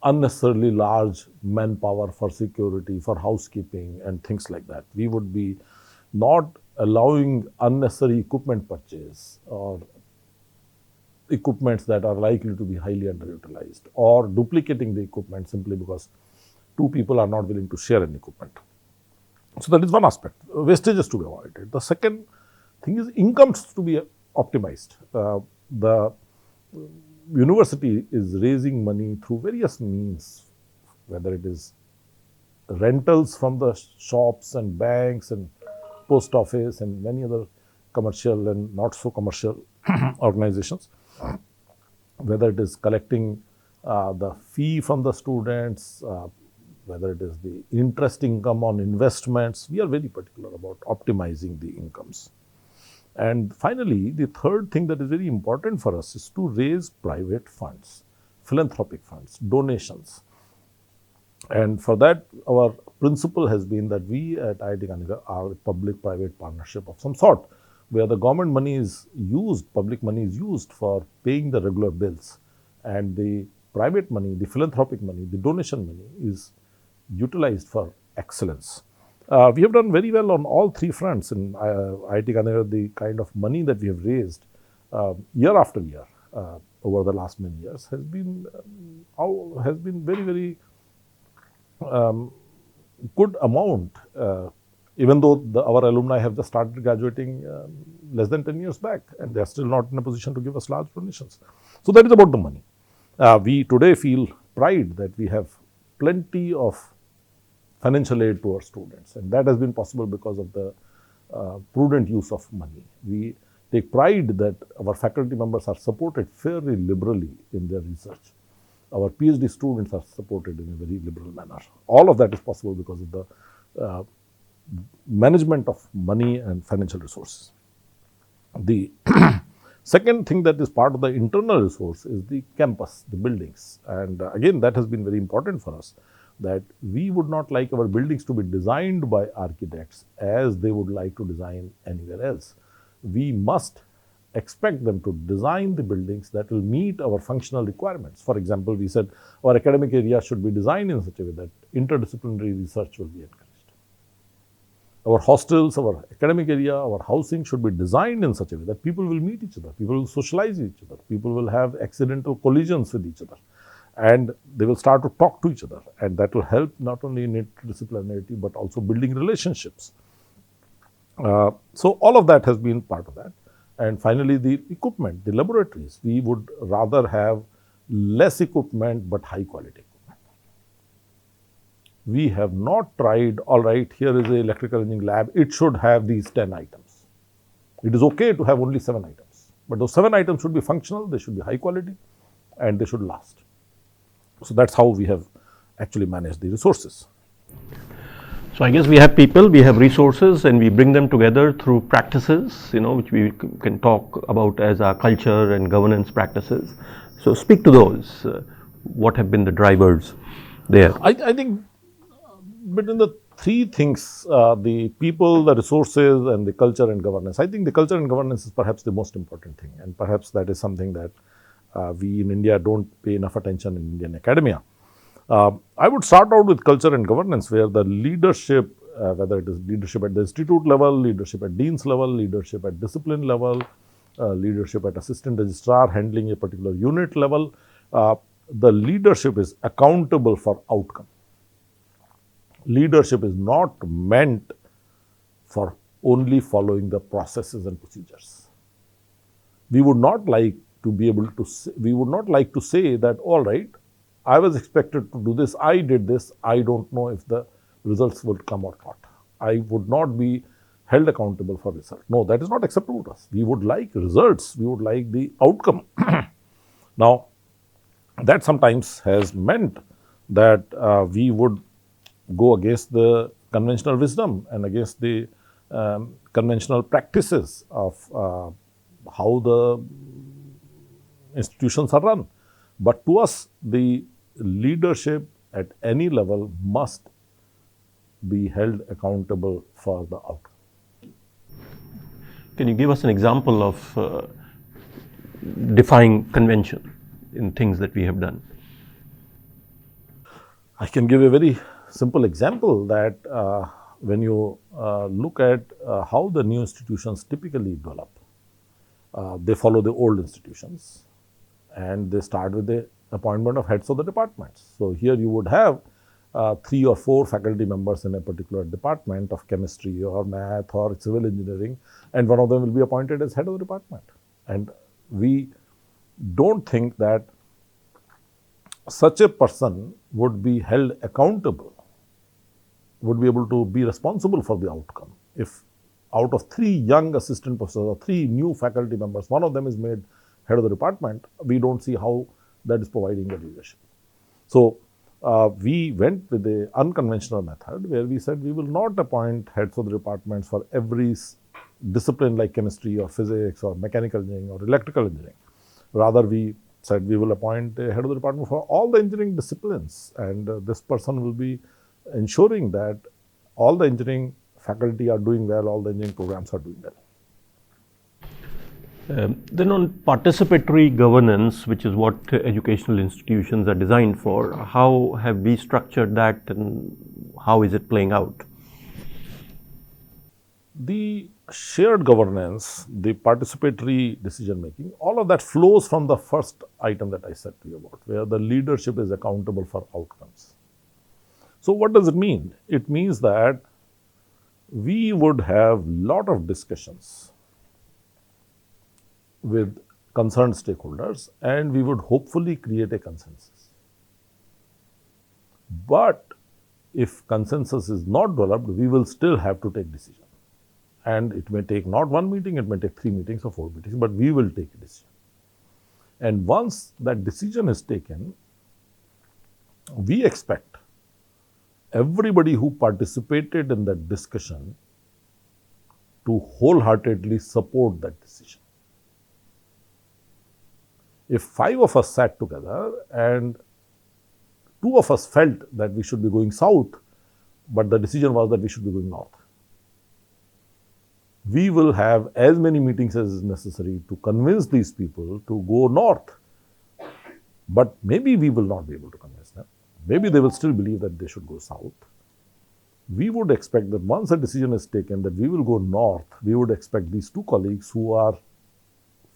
unnecessarily large manpower for security, for housekeeping and things like that. We would be not allowing unnecessary equipment purchase or equipments that are likely to be highly underutilized, or duplicating the equipment simply because two people are not willing to share an equipment. So that is one aspect. Wastage is to be avoided. The second thing is incomes to be optimized. The university is raising money through various means, whether it is rentals from the shops and banks and post office and many other commercial and not so commercial organizations, whether it is collecting the fee from the students, whether it is the interest income on investments. We are very particular about optimizing the incomes. And finally, the third thing that is very important for us is to raise private funds, philanthropic funds, donations. And for that, our principle has been that we at IIT Gandhinagar are a public-private partnership of some sort, where the government money is used, public money is used for paying the regular bills, and the private money, the philanthropic money, the donation money is utilized for excellence. We have done very well on all three fronts in IIT Gandhinagar. The kind of money that we have raised year after year over the last many years has been very, very good amount, even though our alumni have just started graduating less than 10 years back, and they are still not in a position to give us large donations. So that is about the money. We today feel pride that we have plenty of financial aid to our students, and that has been possible because of the prudent use of money. We take pride that our faculty members are supported fairly liberally in their research. Our PhD students are supported in a very liberal manner. All of that is possible because of the management of money and financial resources. The second thing that is part of the internal resource is the campus, the buildings. And again, that has been very important for us, that we would not like our buildings to be designed by architects as they would like to design anywhere else. We must expect them to design the buildings that will meet our functional requirements. For example, we said our academic area should be designed in such a way that interdisciplinary research will be encouraged. Our hostels, our academic area, our housing should be designed in such a way that people will meet each other, people will socialize with each other, people will have accidental collisions with each other, and they will start to talk to each other, and that will help not only in interdisciplinarity but also building relationships. So all of that has been part of that. And finally, the equipment, the laboratories. We would rather have less equipment but high quality equipment. We have not tried, all right, here is an electrical engineering lab, it should have these 10 items. It is okay to have only 7 items, but those 7 items should be functional, they should be high quality, and they should last. So that's how we have actually managed the resources. So I guess we have people, we have resources, and we bring them together through practices, which we can talk about as our culture and governance practices. So speak to those. What have been the drivers there? I think between the three things, the people, the resources, and the culture and governance, I think the culture and governance is perhaps the most important thing, and perhaps that is something that we in India don't pay enough attention in Indian academia. I would start out with culture and governance, where the leadership, whether it is leadership at the institute level, leadership at dean's level, leadership at discipline level, leadership at assistant registrar handling a particular unit level, the leadership is accountable for outcome. Leadership is not meant for only following the processes and procedures. We would not like to be able to say, we would not like to say that, all right, I was expected to do this, I did this, I don't know if the results will come or not. I would not be held accountable for result. No, that is not acceptable to us. We would like results, we would like the outcome. Now, that sometimes has meant that we would go against the conventional wisdom and against the conventional practices of how the institutions are run. But to us, the leadership at any level must be held accountable for the outcome. Can you give us an example of defying convention in things that we have done? I can give a very simple example that when you look at how the new institutions typically develop, they follow the old institutions and they start with the appointment of heads of the departments. So here you would have 3 or 4 faculty members in a particular department of chemistry or math or civil engineering, and one of them will be appointed as head of the department. And we don't think that such a person would be held accountable, would be able to be responsible for the outcome. If out of 3 young assistant professors or 3 new faculty members, one of them is made head of the department, we don't see how that is providing the leadership. So we went with the unconventional method where we said we will not appoint heads of the departments for every discipline like chemistry or physics or mechanical engineering or electrical engineering. Rather, we said we will appoint a head of the department for all the engineering disciplines, and this person will be ensuring that all the engineering faculty are doing well, all the engineering programs are doing well. Then on participatory governance, which is what educational institutions are designed for, how have we structured that and how is it playing out? The shared governance, the participatory decision making, all of that flows from the first item that I said to you about, where the leadership is accountable for outcomes. So what does it mean? It means that we would have lot of discussions with concerned stakeholders and we would hopefully create a consensus. But if consensus is not developed, we will still have to take decision. And it may take not 1 meeting, it may take 3 meetings or 4 meetings, but we will take a decision. And once that decision is taken, we expect everybody who participated in that discussion to wholeheartedly support that decision. If 5 of us sat together and 2 of us felt that we should be going south, but the decision was that we should be going north, we will have as many meetings as is necessary to convince these people to go north. But maybe we will not be able to convince them. Maybe they will still believe that they should go south. We would expect that once a decision is taken that we will go north, we would expect these 2 colleagues who are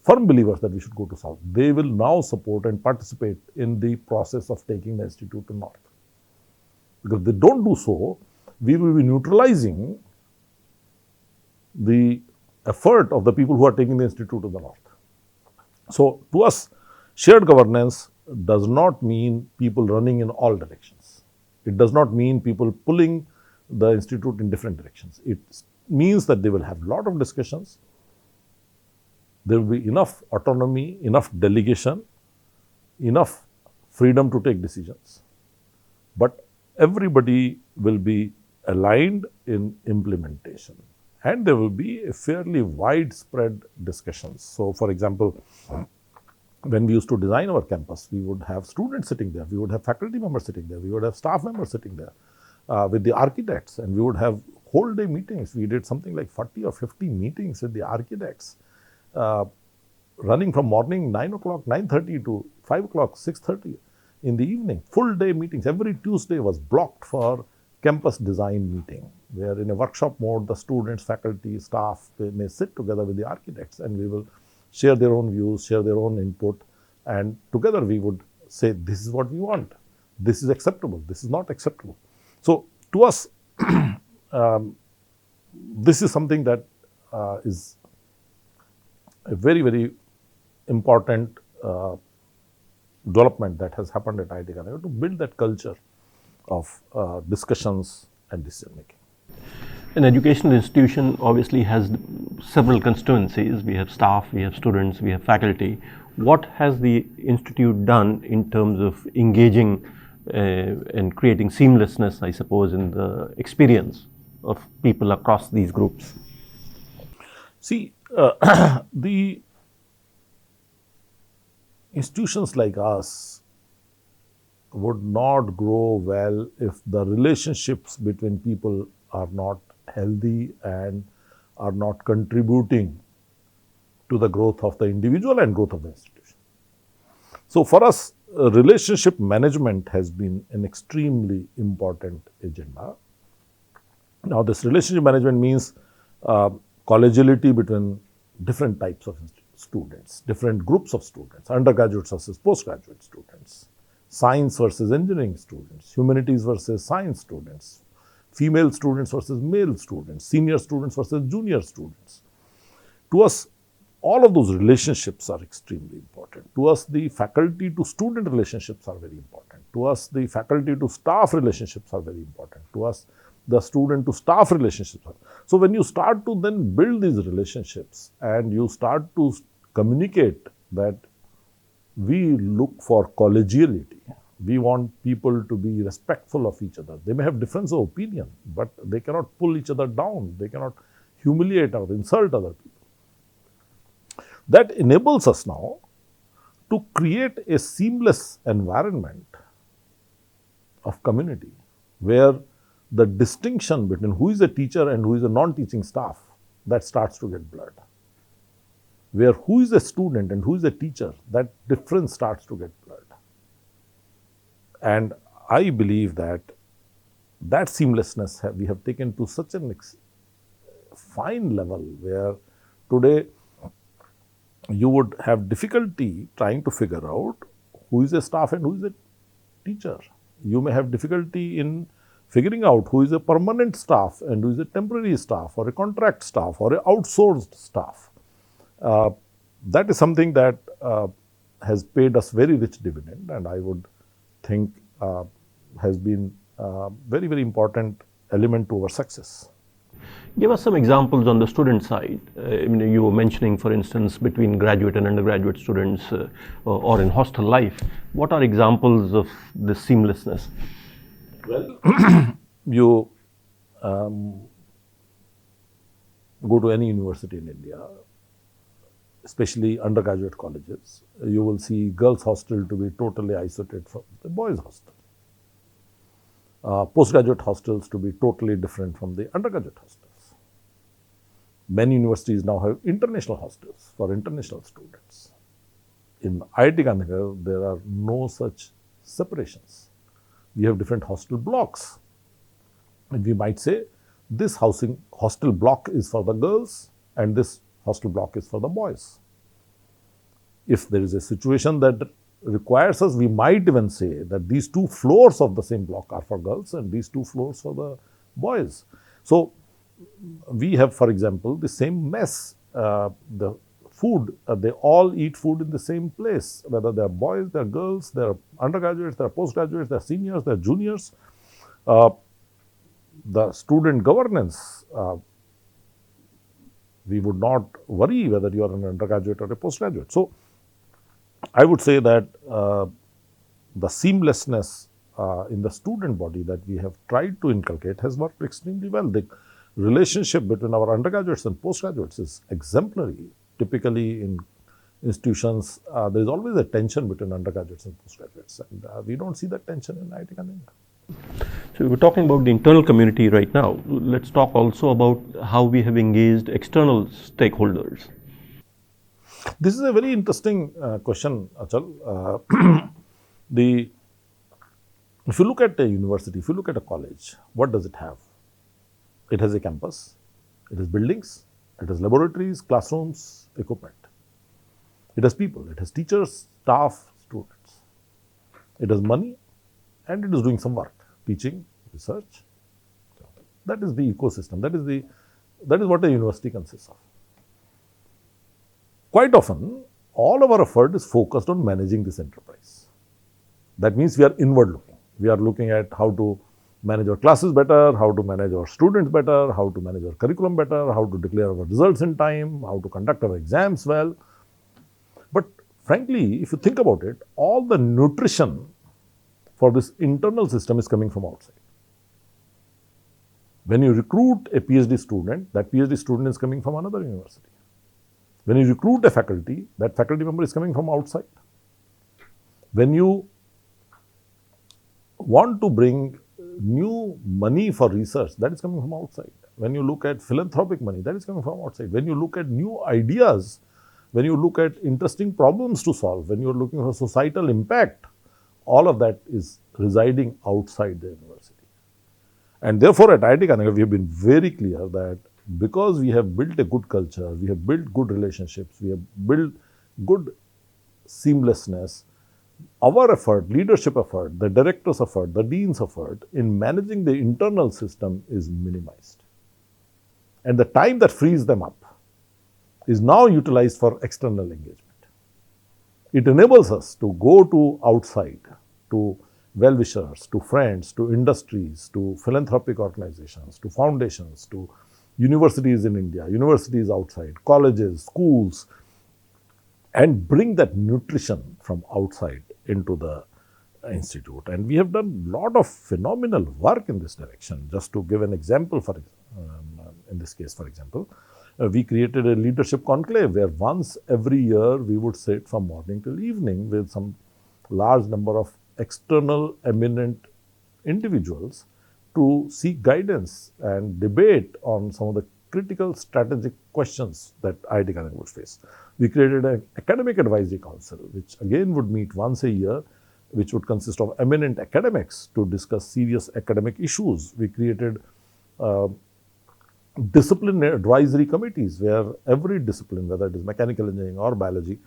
firm believers that we should go to south, they will now support and participate in the process of taking the institute to north. Because if they don't do so, we will be neutralizing the effort of the people who are taking the institute to the north. So to us, shared governance does not mean people running in all directions. It does not mean people pulling the institute in different directions. It means that they will have a lot of discussions. There will be enough autonomy, enough delegation, enough freedom to take decisions. But everybody will be aligned in implementation. And there will be a fairly widespread discussions. So, for example, when we used to design our campus, we would have students sitting there, we would have faculty members sitting there, we would have staff members sitting there with the architects, and we would have whole day meetings. We did something like 40 or 50 meetings with the architects, running from morning 9 o'clock, 9:30 to 5 o'clock, 6:30 in the evening. Full day meetings. Every Tuesday was blocked for campus design meeting, where in a workshop mode, the students, faculty, staff, they may sit together with the architects and we will share their own views, share their own input, and together we would say, this is what we want, this is acceptable, this is not acceptable. So to us, this is something that is a very, very important development that has happened at IIT Gandhinagar to build that culture of discussions and decision making. An educational institution obviously has several constituencies. We have staff, we have students, we have faculty. What has the institute done in terms of engaging and creating seamlessness, I suppose, in the experience of people across these groups? See, the institutions like us would not grow well if the relationships between people are not healthy and are not contributing to the growth of the individual and growth of the institution. So for us, relationship management has been an extremely important agenda. Now, this relationship management means collegiality between different types of students, different groups of students, undergraduates versus postgraduate students, science versus engineering students, humanities versus science students, female students versus male students, senior students versus junior students. To us, all of those relationships are extremely important. To us, the faculty to student relationships are very important. To us, the faculty to staff relationships are very important. To us, the student to staff relationships are. So when you start to then build these relationships and you start to communicate that we look for collegiality, we want people to be respectful of each other. They may have difference of opinion, but they cannot pull each other down. They cannot humiliate or insult other people. That enables us now to create a seamless environment of community where the distinction between who is a teacher and who is a non-teaching staff, that starts to get blurred. Where who is a student and who is a teacher, that difference starts to get blurred. And I believe that seamlessness we have taken to such an fine level where today you would have difficulty trying to figure out who is a staff and who is a teacher. You may have difficulty in figuring out who is a permanent staff and who is a temporary staff or a contract staff or an outsourced staff. That is something that has paid us very rich dividend, and I would think has been a very, very important element to our success. Give us some examples on the student side. You were mentioning, for instance, between graduate and undergraduate students or in hostel life. What are examples of this seamlessness? Well, you go to any university in India, especially undergraduate colleges, you will see girls' hostel to be totally isolated from the boys' hostel. Postgraduate hostels to be totally different from the undergraduate hostels. Many universities now have international hostels for international students. In IIT Gandhinagar, there are no such separations. We have different hostel blocks. And we might say, this hostel block is for the girls and this hostel block is for the boys. If there is a situation that requires us, we might even say that these two floors of the same block are for girls and these two floors for the boys. So we have, for example, the same mess, the food, they all eat food in the same place, whether they are boys, they are girls, they are undergraduates, they are postgraduates, they are seniors, they are juniors. The student governance, we would not worry whether you are an undergraduate or a postgraduate. So I would say that the seamlessness in the student body that we have tried to inculcate has worked extremely well. The relationship between our undergraduates and postgraduates is exemplary. Typically in institutions, there is always a tension between undergraduates and postgraduates, and we don't see that tension in IIT Gandhinagar. So we're talking about the internal community right now. Let's talk also about how we have engaged external stakeholders. This is a very interesting question, Achal. If you look at a university, if you look at a college, what does it have? It has a campus, it has buildings, it has laboratories, classrooms, equipment. It has people, it has teachers, staff, students. It has money, and it is doing some work, teaching, research. That is the ecosystem. That is what a university consists of. Quite often, all of our effort is focused on managing this enterprise. That means we are inward looking. We are looking at how to manage our classes better, how to manage our students better, how to manage our curriculum better, how to declare our results in time, how to conduct our exams well. But frankly, if you think about it, all the nutrition for this internal system is coming from outside. When you recruit a PhD student, that PhD student is coming from another university. When you recruit a faculty, that faculty member is coming from outside. When you want to bring new money for research, that is coming from outside. When you look at philanthropic money, that is coming from outside. When you look at new ideas, when you look at interesting problems to solve, when you're looking for societal impact, all of that is residing outside the university. And therefore, at IIT Gandhinagar, we have been very clear that because we have built a good culture, we have built good relationships, we have built good seamlessness, our effort, leadership effort, the director's effort, the dean's effort in managing the internal system is minimized. And the time that frees them up is now utilized for external engagement. It enables us to go to outside, to well-wishers, to friends, to industries, to philanthropic organizations, to foundations, to universities in India, universities outside, colleges, schools, and bring that nutrition from outside into the institute. And we have done a lot of phenomenal work in this direction. Just to give an example, in this case, for example, we created a leadership conclave where once every year we would sit from morning till evening with some large number of external eminent individuals to seek guidance and debate on some of the critical strategic questions that IIT Gandhinagar would face. We created an academic advisory council, which again would meet once a year, which would consist of eminent academics to discuss serious academic issues. We created discipline advisory committees where every discipline, whether it is mechanical engineering or biology,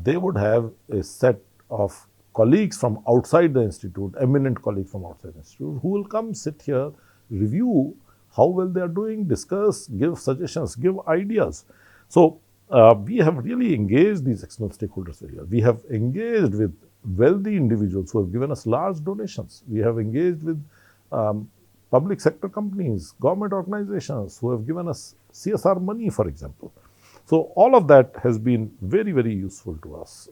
they would have a set of colleagues from outside the institute, eminent colleagues from outside the institute, who will come sit here, review how well they are doing, discuss, give suggestions, give ideas. So, we have really engaged these external stakeholders here. We have engaged with wealthy individuals who have given us large donations. We have engaged with public sector companies, government organizations who have given us CSR money, for example. So, all of that has been very, very useful to us,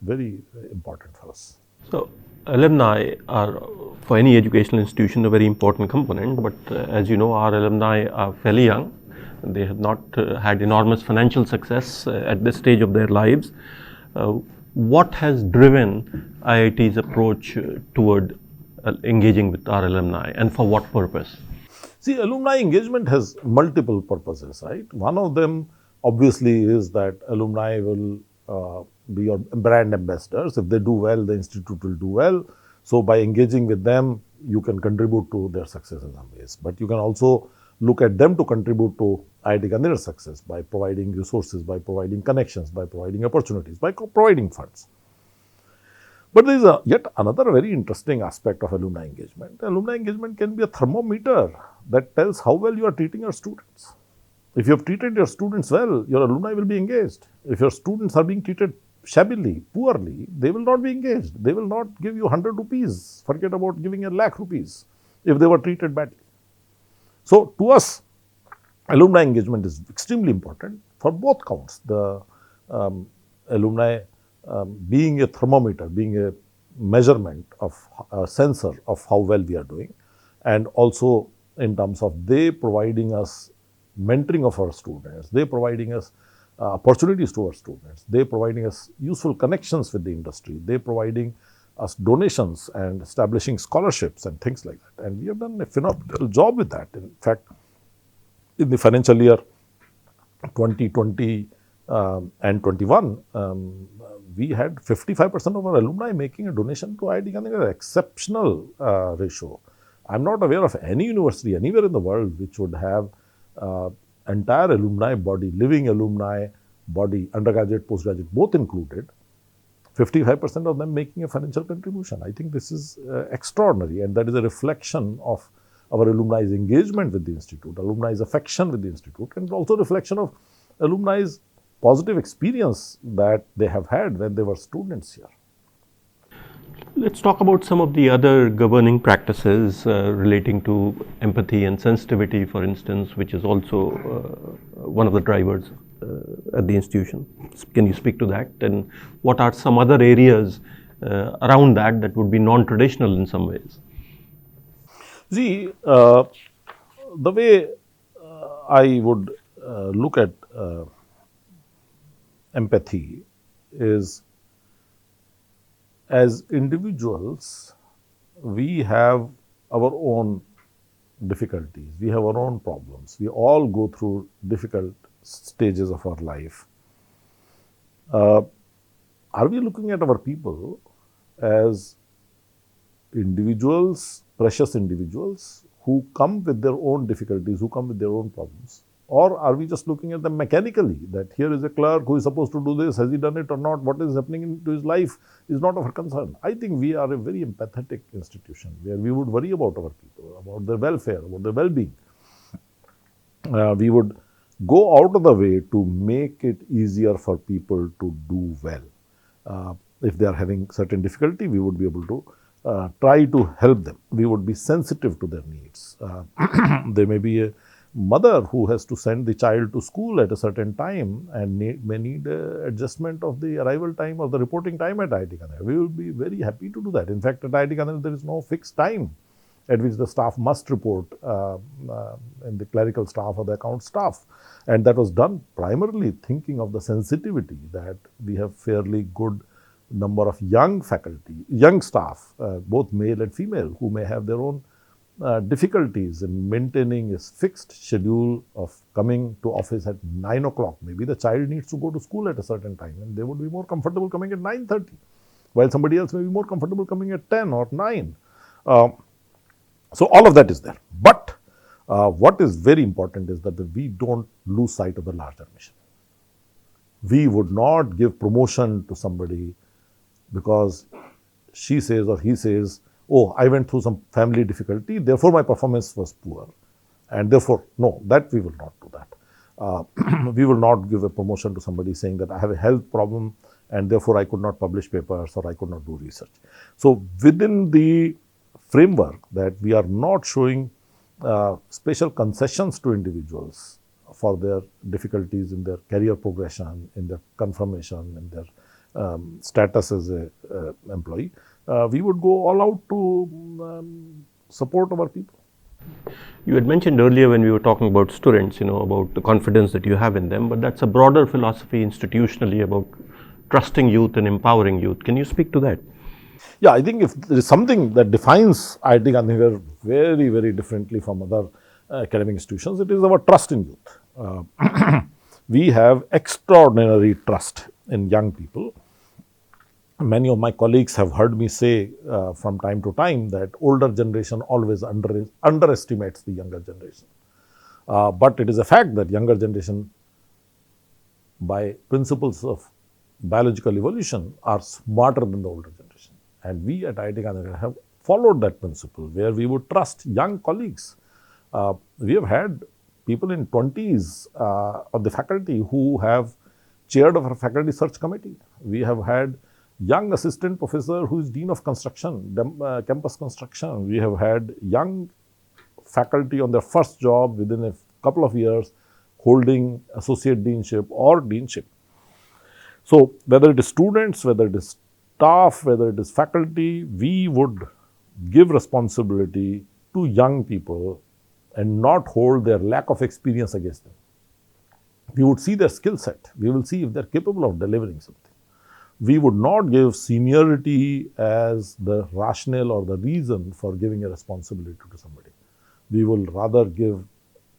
very important for us. So, alumni are, for any educational institution, a very important component, but as you know, our alumni are fairly young. They have not had enormous financial success at this stage of their lives. What has driven IIT's approach toward engaging with our alumni, and for what purpose? See, alumni engagement has multiple purposes, right? One of them obviously is that alumni will be your brand ambassadors. If they do well, the institute will do well. So, by engaging with them, you can contribute to their success in some ways. But you can also look at them to contribute to IIT Gandhinagar's success by providing resources, by providing connections, by providing opportunities, by providing funds. But there is yet another very interesting aspect of alumni engagement. Alumni engagement can be a thermometer that tells how well you are treating your students. If you have treated your students well, your alumni will be engaged. If your students are being treated shabbily, poorly, they will not be engaged. They will not give you 100 rupees. Forget about giving a lakh rupees if they were treated badly. So, to us, alumni engagement is extremely important for both counts. The alumni being a thermometer, being a measurement of a sensor of how well we are doing, and also in terms of they providing us mentoring of our students, they providing us opportunities to our students, they providing us useful connections with the industry, they providing us donations and establishing scholarships and things like that. And we have done a phenomenal job with that. In fact, in the financial year 2020 and 21, we had 55% of our alumni making a donation to IIT Gandhinagar, exceptional ratio. I am not aware of any university anywhere in the world which would have entire alumni body, living alumni body, undergraduate, postgraduate, both included, 55% of them making a financial contribution. I think this is extraordinary, and that is a reflection of our alumni's engagement with the institute, alumni's affection with the institute, and also reflection of alumni's positive experience that they have had when they were students here. Let's talk about some of the other governing practices relating to empathy and sensitivity, for instance, which is also one of the drivers at the institution. Can you speak to that? And what are some other areas around that that would be non-traditional in some ways? See, the way I would look at empathy is as individuals, we have our own difficulties, we have our own problems. We all go through difficult stages of our life. Are we looking at our people as individuals, precious individuals who come with their own difficulties, who come with their own problems? Or are we just looking at them mechanically, that here is a clerk who is supposed to do this, has he done it or not, what is happening into his life is not of our concern. I think we are a very empathetic institution where we would worry about our people, about their welfare, about their well-being. We would go out of the way to make it easier for people to do well. If they are having certain difficulty, we would be able to try to help them. We would be sensitive to their needs. There may be a mother who has to send the child to school at a certain time and may need adjustment of the arrival time or the reporting time at IIT Gandhinagar. We will be very happy to do that. In fact, at IIT Gandhinagar, there is no fixed time at which the staff must report, and the clerical staff or the account staff. And that was done primarily thinking of the sensitivity that we have fairly good number of young faculty, young staff, both male and female, who may have their own difficulties in maintaining a fixed schedule of coming to office at 9 o'clock. Maybe the child needs to go to school at a certain time and they would be more comfortable coming at 9:30, while somebody else may be more comfortable coming at 10 or 9. So all of that is there. But what is very important is that we don't lose sight of the larger mission. We would not give promotion to somebody because she says or he says, oh, I went through some family difficulty, therefore my performance was poor. And therefore, no, that we will not do that. We will not give a promotion to somebody saying that I have a health problem and therefore I could not publish papers or I could not do research. So within the framework that we are not showing special concessions to individuals for their difficulties in their career progression, in their confirmation, in their status as an employee, we would go all out to support our people. You had mentioned earlier when we were talking about students, about the confidence that you have in them, but that's a broader philosophy institutionally about trusting youth and empowering youth. Can you speak to that? Yeah, I think if there is something that defines IIT Gandhinagar very, very differently from other academic institutions, it is our trust in youth. We have extraordinary trust in young people. Many of my colleagues have heard me say from time to time that older generation always underestimates the younger generation. But it is a fact that younger generation, by principles of biological evolution, are smarter than the older generation. And we at IIT Gandhinagar have followed that principle where we would trust young colleagues. We have had people in 20s of the faculty who have chaired our faculty search committee. We have had young assistant professor who is dean of construction, campus construction. We have had young faculty on their first job within a couple of years holding associate deanship or deanship. So whether it is students, whether it is staff, whether it is faculty, we would give responsibility to young people and not hold their lack of experience against them. We would see their skill set. We will see if they are capable of delivering something. We would not give seniority as the rationale or the reason for giving a responsibility to somebody. We will rather give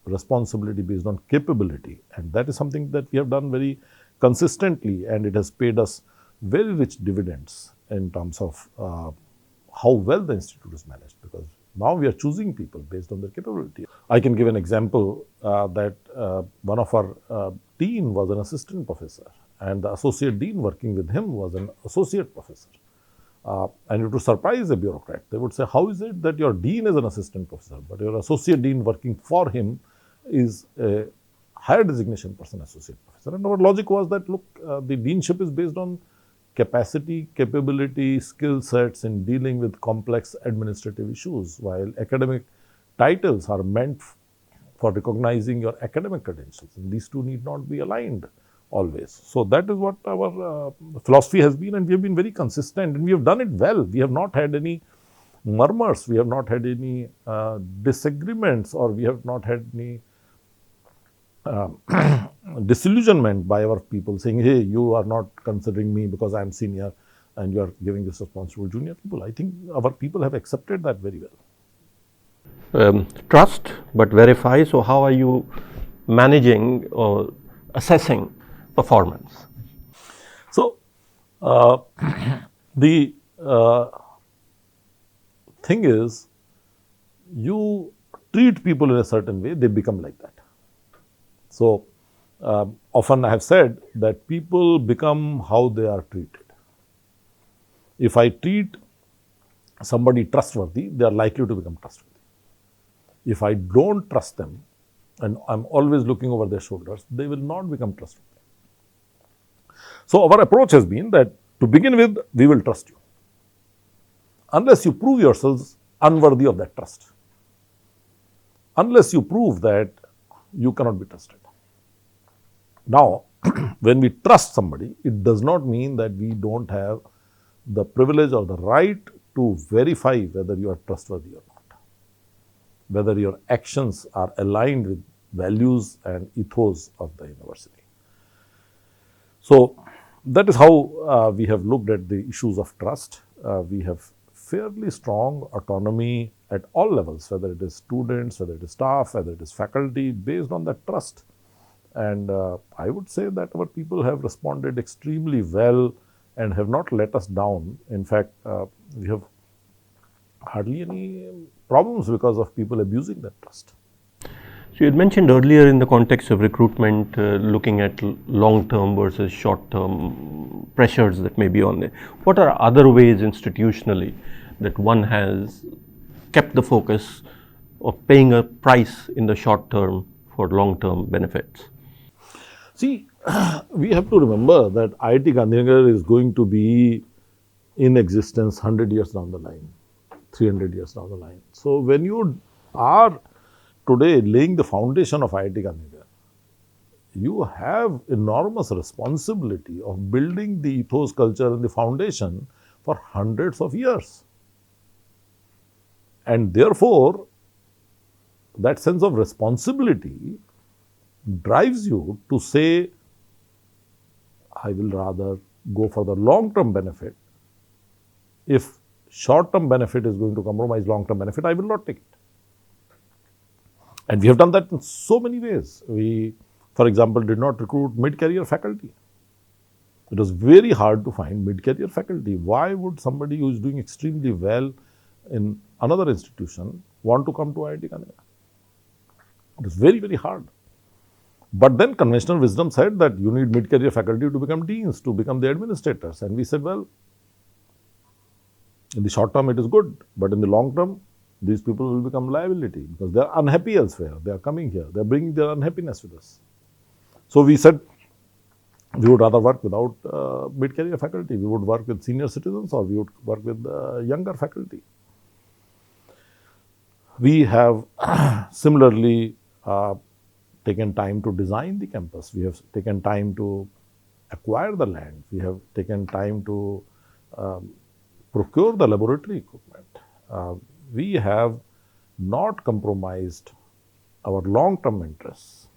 responsibility based on capability, and that is something that we have done very consistently, and it has paid us very rich dividends in terms of how well the institute is managed, because now we are choosing people based on their capability. I can give an example that one of our dean was an assistant professor, and the associate dean working with him was an associate professor. And it would surprise a bureaucrat. They would say, how is it that your dean is an assistant professor, but your associate dean working for him is a higher designation person, associate professor? And our logic was that, look, the deanship is based on capacity, capability, skill sets in dealing with complex administrative issues, while academic titles are meant for recognizing your academic credentials. And these two need not be aligned always. So that is what our philosophy has been, and we have been very consistent, and we have done it well. We have not had any murmurs, we have not had any disagreements, or we have not had any disillusionment by our people saying, hey, you are not considering me because I am senior. and you are giving this responsible junior people. I think our people have accepted that very well. Trust but verify. So, how are you managing or assessing performance? So, the thing is, you treat people in a certain way, they become like that. So, often I have said that people become how they are treated. If I treat somebody trustworthy, they are likely to become trustworthy. If I don't trust them and I'm always looking over their shoulders, they will not become trustworthy. So, our approach has been that to begin with, we will trust you unless you prove yourselves unworthy of that trust, unless you prove that you cannot be trusted. Now, when we trust somebody, it does not mean that we don't have the privilege or the right to verify whether you are trustworthy or not, whether your actions are aligned with values and ethos of the university. So, that is how we have looked at the issues of trust. We have fairly strong autonomy at all levels, whether it is students, whether it is staff, whether it is faculty, based on that trust. And I would say that our people have responded extremely well and have not let us down. In fact, we have hardly any problems because of people abusing that trust. So, you had mentioned earlier in the context of recruitment, looking at long-term versus short-term pressures that may be on there. What are other ways institutionally that one has kept the focus of paying a price in the short term for long-term benefits? See, we have to remember that IIT Gandhinagar is going to be in existence 100 years down the line, 300 years down the line. So, when you are today laying the foundation of IIT Gandhinagar, you have enormous responsibility of building the ethos, culture and the foundation for hundreds of years. And therefore, that sense of responsibility drives you to say, I will rather go for the long-term benefit. If short-term benefit is going to compromise long-term benefit, I will not take it. And we have done that in so many ways. We, for example, did not recruit mid-career faculty. It was very hard to find mid-career faculty. Why would somebody who is doing extremely well in another institution want to come to IIT Gandhinagar? It was very, very hard. But then conventional wisdom said that you need mid-career faculty to become deans, to become the administrators. And we said, well, in the short term it is good, but in the long term, these people will become liability because they are unhappy elsewhere. They are coming here. They are bringing their unhappiness with us. So we said we would rather work without mid-career faculty. We would work with senior citizens or we would work with younger faculty. We have similarly taken time to design the campus. We have taken time to acquire the land. We have taken time to procure the laboratory equipment. We have not compromised our long-term interests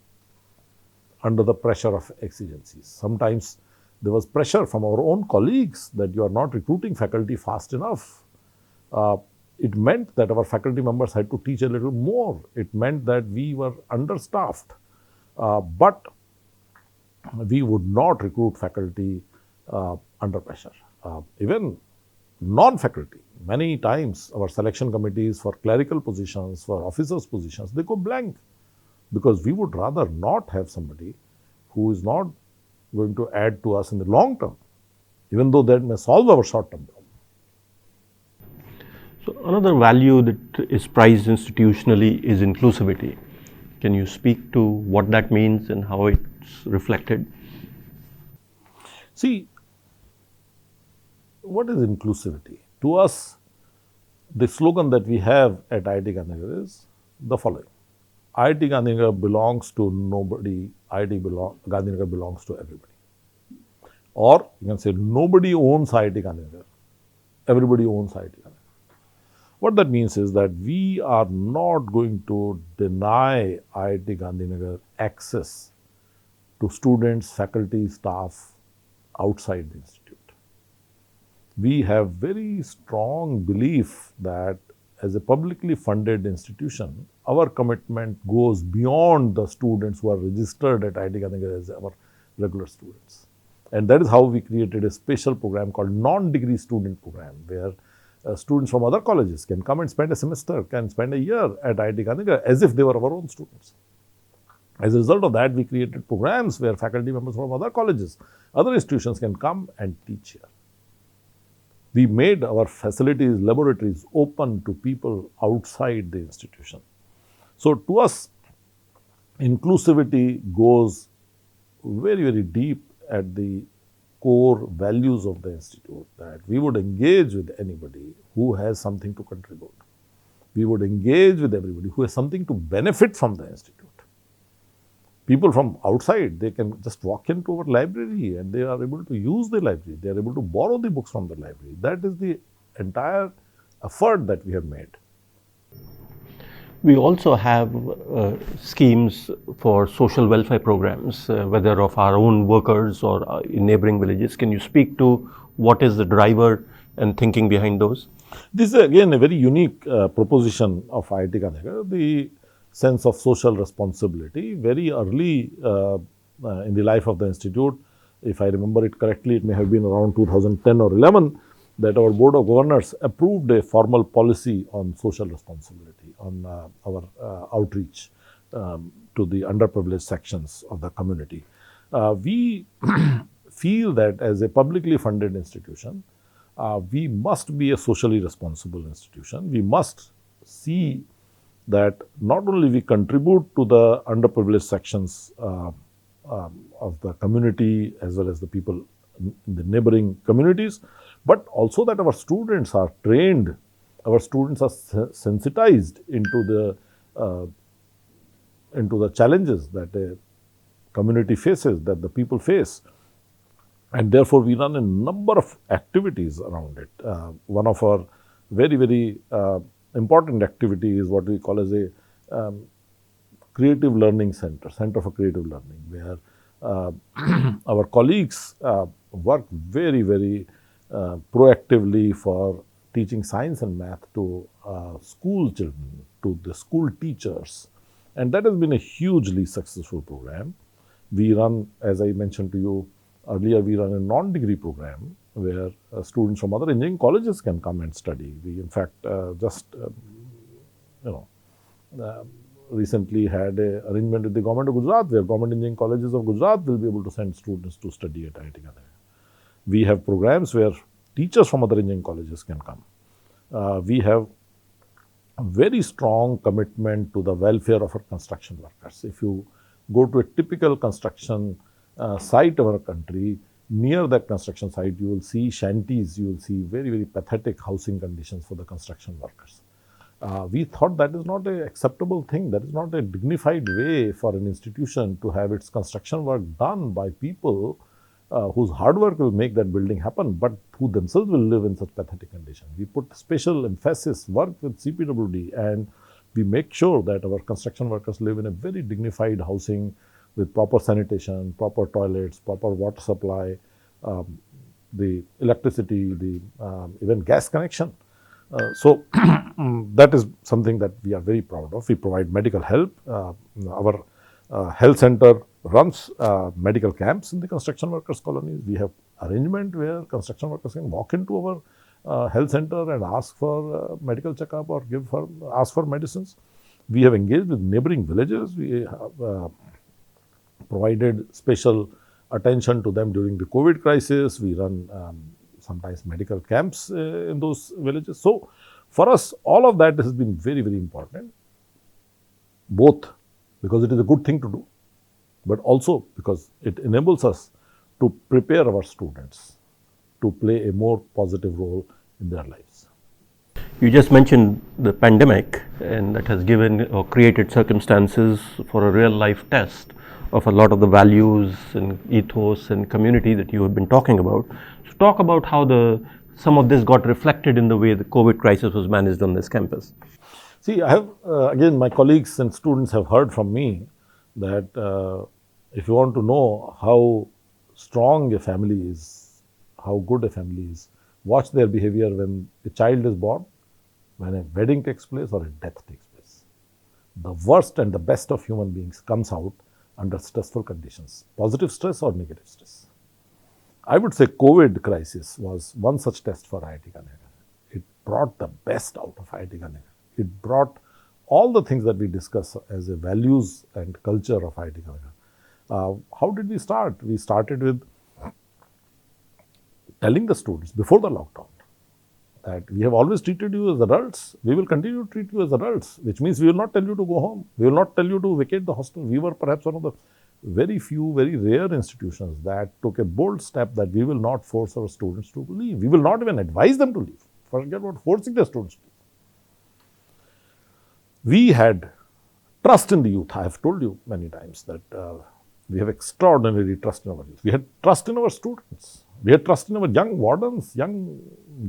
under the pressure of exigencies. Sometimes there was pressure from our own colleagues that you are not recruiting faculty fast enough. It meant that our faculty members had to teach a little more. It meant that we were understaffed. But we would not recruit faculty under pressure. Even non-faculty, many times our selection committees for clerical positions, for officers' positions, they go blank because we would rather not have somebody who is not going to add to us in the long term, even though that may solve our short-term problem. So, another value that is prized institutionally is inclusivity. Can you speak to what that means and how it's reflected? See, what is inclusivity? To us, the slogan that we have at IIT Gandhinagar is the following. IIT Gandhinagar belongs to nobody, Gandhinagar belongs to everybody. Or you can say nobody owns IIT Gandhinagar, everybody owns IIT Gandhinagar. What that means is that we are not going to deny IIT Gandhinagar access to students, faculty, staff outside the institute. We have very strong belief that as a publicly funded institution, our commitment goes beyond the students who are registered at IIT Gandhinagar as our regular students. And that is how we created a special program called non-degree student program, where students from other colleges can come and spend a semester, can spend a year at IIT Gandhinagar as if they were our own students. As a result of that, we created programs where faculty members from other colleges, other institutions can come and teach here. We made our facilities, laboratories open to people outside the institution. So to us, inclusivity goes very, very deep at the core values of the institute, that we would engage with anybody who has something to contribute. We would engage with everybody who has something to benefit from the institute. People from outside, they can just walk into our library and they are able to use the library. They are able to borrow the books from the library. That is the entire effort that we have made. We also have schemes for social welfare programs, whether of our own workers or in neighboring villages. Can you speak to what is the driver and thinking behind those? This is again a very unique proposition of IIT Gandhinagar, the sense of social responsibility. Very early in the life of the institute, if I remember it correctly, it may have been around 2010 or 11, that our Board of Governors approved a formal policy on social responsibility, on our outreach to the underprivileged sections of the community. We feel that as a publicly funded institution, we must be a socially responsible institution. We must see that not only we contribute to the underprivileged sections of the community as well as the people in the neighboring communities, but also that our students are trained, our students are sensitized into the challenges that a community faces, that the people face. And therefore, we run a number of activities around it. One of our very, very important activity is what we call as a creative learning center, Center for Creative Learning, where our colleagues work very, very proactively for teaching science and math to school children, to the school teachers. And that has been a hugely successful program. We run, as I mentioned to you earlier, we run a non-degree program where students from other engineering colleges can come and study. We, in fact, recently had an arrangement with the government of Gujarat, where government engineering colleges of Gujarat will be able to send students to study at IIT Gandhinagar. We have programs where teachers from other engineering colleges can come. We have a very strong commitment to the welfare of our construction workers. If you go to a typical construction site of our country, near that construction site, you will see shanties, you will see very, very pathetic housing conditions for the construction workers. We thought that is not an acceptable thing, that is not a dignified way for an institution to have its construction work done by people whose hard work will make that building happen, but who themselves will live in such pathetic conditions. We put special emphasis, work with CPWD, and we make sure that our construction workers live in a very dignified housing with proper sanitation, proper toilets, proper water supply, the electricity, the even gas connection. So that is something that we are very proud of. We provide medical help. Our health center runs medical camps in the construction workers colonies. We have arrangement where construction workers can walk into our health center and ask for medical checkup or ask for medicines. We have engaged with neighboring villages. We have provided special attention to them during the COVID crisis. We run sometimes medical camps in those villages. So for us, all of that has been very, very important, both because it is a good thing to do, but also because it enables us to prepare our students to play a more positive role in their lives. You just mentioned the pandemic, and that has given or created circumstances for a real life test of a lot of the values and ethos and community that you have been talking about. So talk about how some of this got reflected in the way the COVID crisis was managed on this campus. See, I have, again, my colleagues and students have heard from me that if you want to know how strong a family is, how good a family is, Watch their behavior when a child is born, when a wedding takes place or a death takes place. The worst and the best of human beings comes out under stressful conditions, positive stress or negative stress. I would say COVID crisis was one such test for IIT Gandhinagar. It brought the best out of IIT Gandhinagar. It brought all the things that we discuss as a values and culture of IIT Gandhinagar. How did we start? We started with telling the students before the lockdown that we have always treated you as adults. We will continue to treat you as adults, which means we will not tell you to go home. We will not tell you to vacate the hostel. We were perhaps one of the very few, very rare institutions that took a bold step that we will not force our students to leave. We will not even advise them to leave. Forget about forcing the students to leave. We had trust in the youth. I have told you many times that we have extraordinary trust in our youth. We had trust in our students. We had trust in our young wardens, young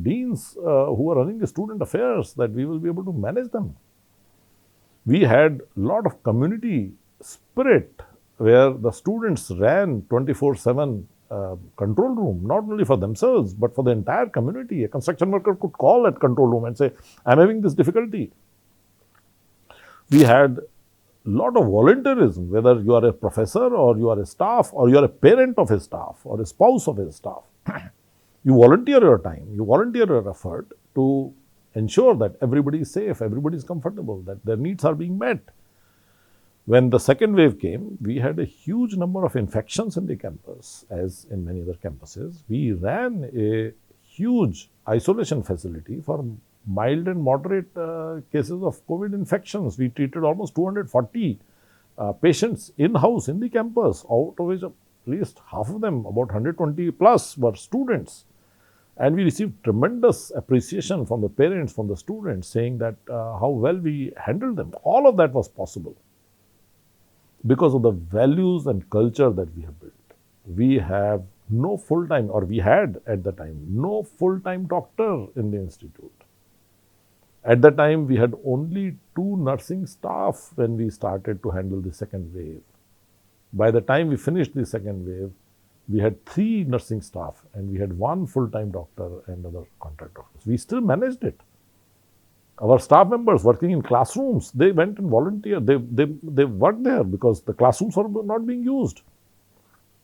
deans who are running the student affairs, that we will be able to manage them. We had a lot of community spirit where the students ran 24/7 control room, not only for themselves, but for the entire community. A construction worker could call at control room and say, I'm having this difficulty. We had a lot of volunteerism, whether you are a professor or you are a staff or you are a parent of a staff or a spouse of a staff. You volunteer your time, you volunteer your effort to ensure that everybody is safe, everybody is comfortable, that their needs are being met. When the second wave came, we had a huge number of infections in the campus, as in many other campuses. We ran a huge isolation facility for mild and moderate cases of COVID infections. We treated almost 240 patients in-house in the campus, out of which at least half of them, about 120 plus, were students. And we received tremendous appreciation from the parents, from the students, saying that how well we handled them. All of that was possible because of the values and culture that we have built. We have no full-time, or we had at the time, no full-time doctor in the institute. At that time, we had only 2 nursing staff when we started to handle the second wave. By the time we finished the second wave, we had 3 nursing staff and we had 1 full-time doctor and other contract doctors. We still managed it. Our staff members working in classrooms, they went and volunteered. They worked there because the classrooms were not being used,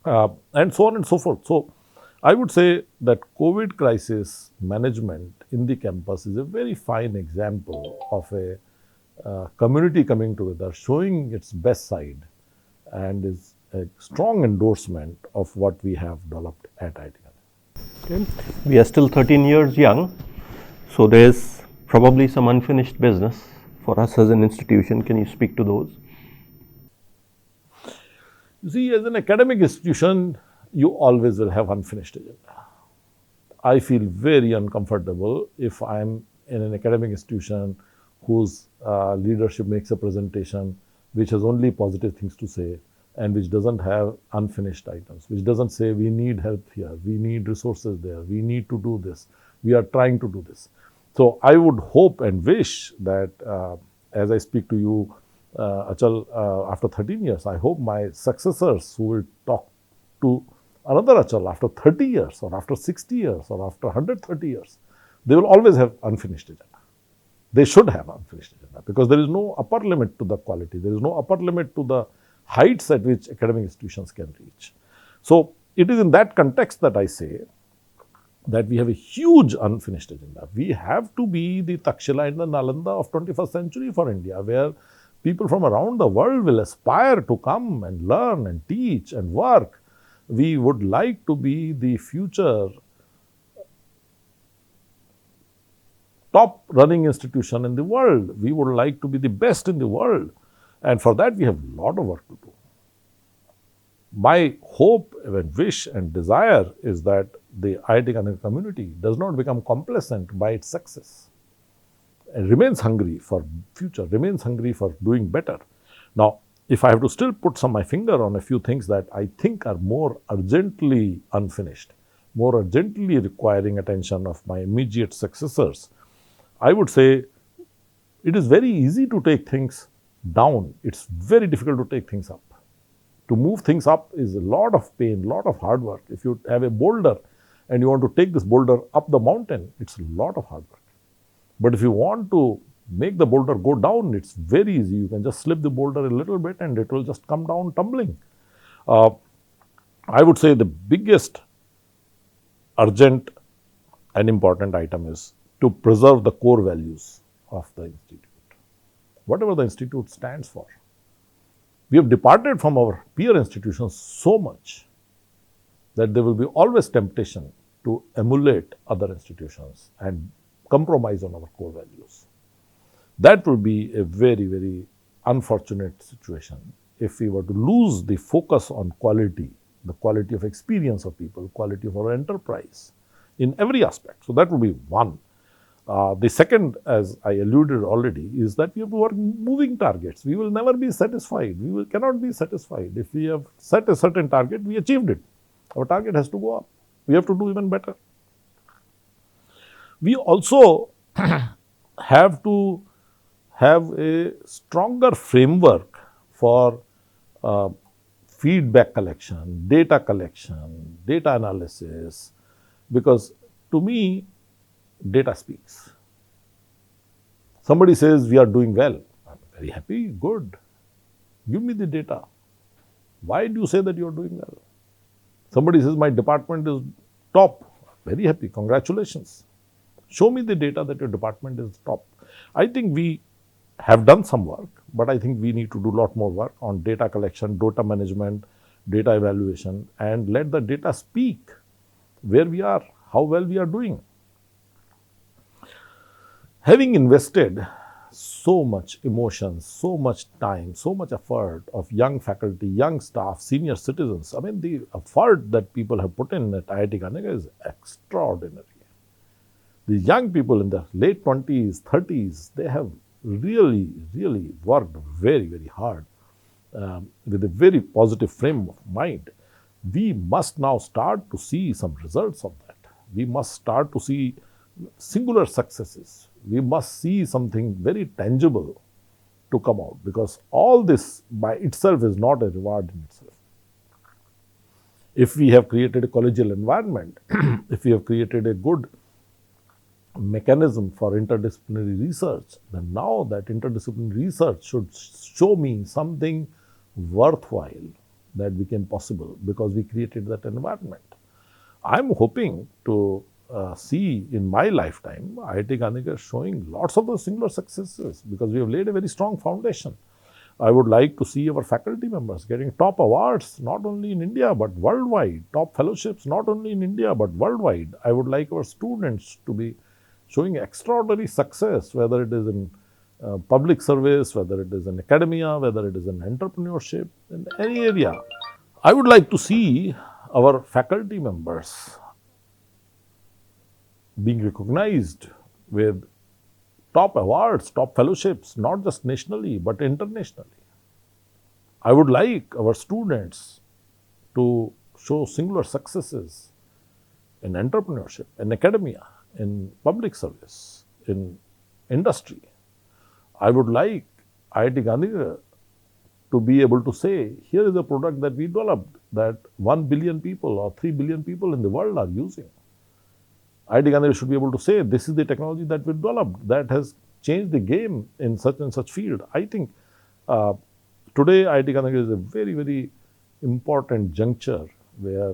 and so on and so forth. So, I would say that COVID crisis management in the campus is a very fine example of a community coming together, showing its best side, and is a strong endorsement of what we have developed at IIT Gandhinagar. Okay. We are still 13 years young, so there's probably some unfinished business for us as an institution. Can you speak to those? You see, as an academic institution, you always will have unfinished agenda. I feel very uncomfortable if I'm in an academic institution whose leadership makes a presentation which has only positive things to say and which doesn't have unfinished items, which doesn't say we need help here, we need resources there, we need to do this, we are trying to do this. So I would hope and wish that as I speak to you, Achal, after 13 years, I hope my successors who will talk to another Achal after 30 years or after 60 years or after 130 years, they will always have unfinished agenda. They should have unfinished agenda because there is no upper limit to the quality. There is no upper limit to the heights at which academic institutions can reach. So it is in that context that I say that we have a huge unfinished agenda. We have to be the Takshila and the Nalanda of 21st century for India, where people from around the world will aspire to come and learn and teach and work. We would like to be the future top running institution in the world. We would like to be the best in the world. And for that, we have a lot of work to do. My hope and wish and desire is that the IIT Gandhinagar community does not become complacent by its success and remains hungry for future, remains hungry for doing better. Now, if I have to still put my finger on a few things that I think are more urgently unfinished, more urgently requiring attention of my immediate successors, I would say it is very easy to take things down. It's very difficult to take things up. To move things up is a lot of pain, a lot of hard work. If you have a boulder and you want to take this boulder up the mountain, it's a lot of hard work. But if you want to make the boulder go down, it's very easy. You can just slip the boulder a little bit and it will just come down tumbling. I would say the biggest urgent and important item is to preserve the core values of the institute, whatever the institute stands for. We have departed from our peer institutions so much that there will be always temptation to emulate other institutions and compromise on our core values. That will be a very, very unfortunate situation if we were to lose the focus on quality, the quality of experience of people, quality of our enterprise in every aspect. So that would be one. The second, as I alluded already, is that we have to work moving targets. We will never be satisfied. Cannot be satisfied. If we have set a certain target, we achieved it. Our target has to go up. We have to do even better. We also have to have a stronger framework for feedback collection, data analysis, because to me, data speaks. Somebody says we are doing well. I'm very happy, good. Give me the data. Why do you say that you are doing well? Somebody says my department is top. Very happy, congratulations. Show me the data that your department is top. I think we have done some work, but I think we need to do a lot more work on data collection, data management, data evaluation, and let the data speak where we are, how well we are doing. Having invested so much emotion, so much time, so much effort of young faculty, young staff, senior citizens, I mean, the effort that people have put in at IIT Gandhinagar is extraordinary. The young people in the late 20s, 30s, they have really, really worked very, very hard with a very positive frame of mind. We must now start to see some results of that. We must start to see singular successes. We must see something very tangible to come out, because all this by itself is not a reward in itself. If we have created a collegial environment, if we have created a good mechanism for interdisciplinary research, then now that interdisciplinary research should show me something worthwhile that became possible because we created that environment. I'm hoping to see in my lifetime IIT Gandhinagar showing lots of those singular successes, because we have laid a very strong foundation. I would like to see our faculty members getting top awards not only in India but worldwide, top fellowships not only in India but worldwide. I would like our students to be showing extraordinary success, whether it is in public service, whether it is in academia, whether it is in entrepreneurship, in any area. I would like to see our faculty members being recognized with top awards, top fellowships, not just nationally but internationally. I would like our students to show singular successes in entrepreneurship, in academia, in public service, in industry. I would like IIT Gandhinagar to be able to say, here is a product that we developed that 1 billion people or 3 billion people in the world are using. IIT Gandhinagar should be able to say, this is the technology that we developed that has changed the game in such and such field. I think today IIT Gandhinagar is a very, very important juncture where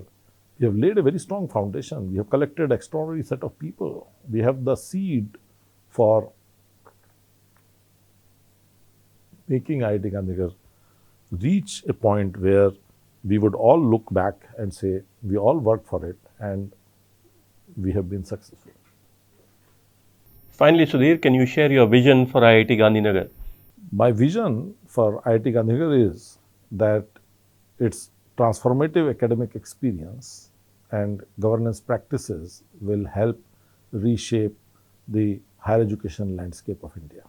we have laid a very strong foundation. We have collected extraordinary set of people. We have the seed for making IIT Gandhinagar reach a point where we would all look back and say, we all worked for it and we have been successful. Finally, Sudhir, can you share your vision for IIT Gandhinagar? My vision for IIT Gandhinagar is that its transformative academic experience and governance practices will help reshape the higher education landscape of India.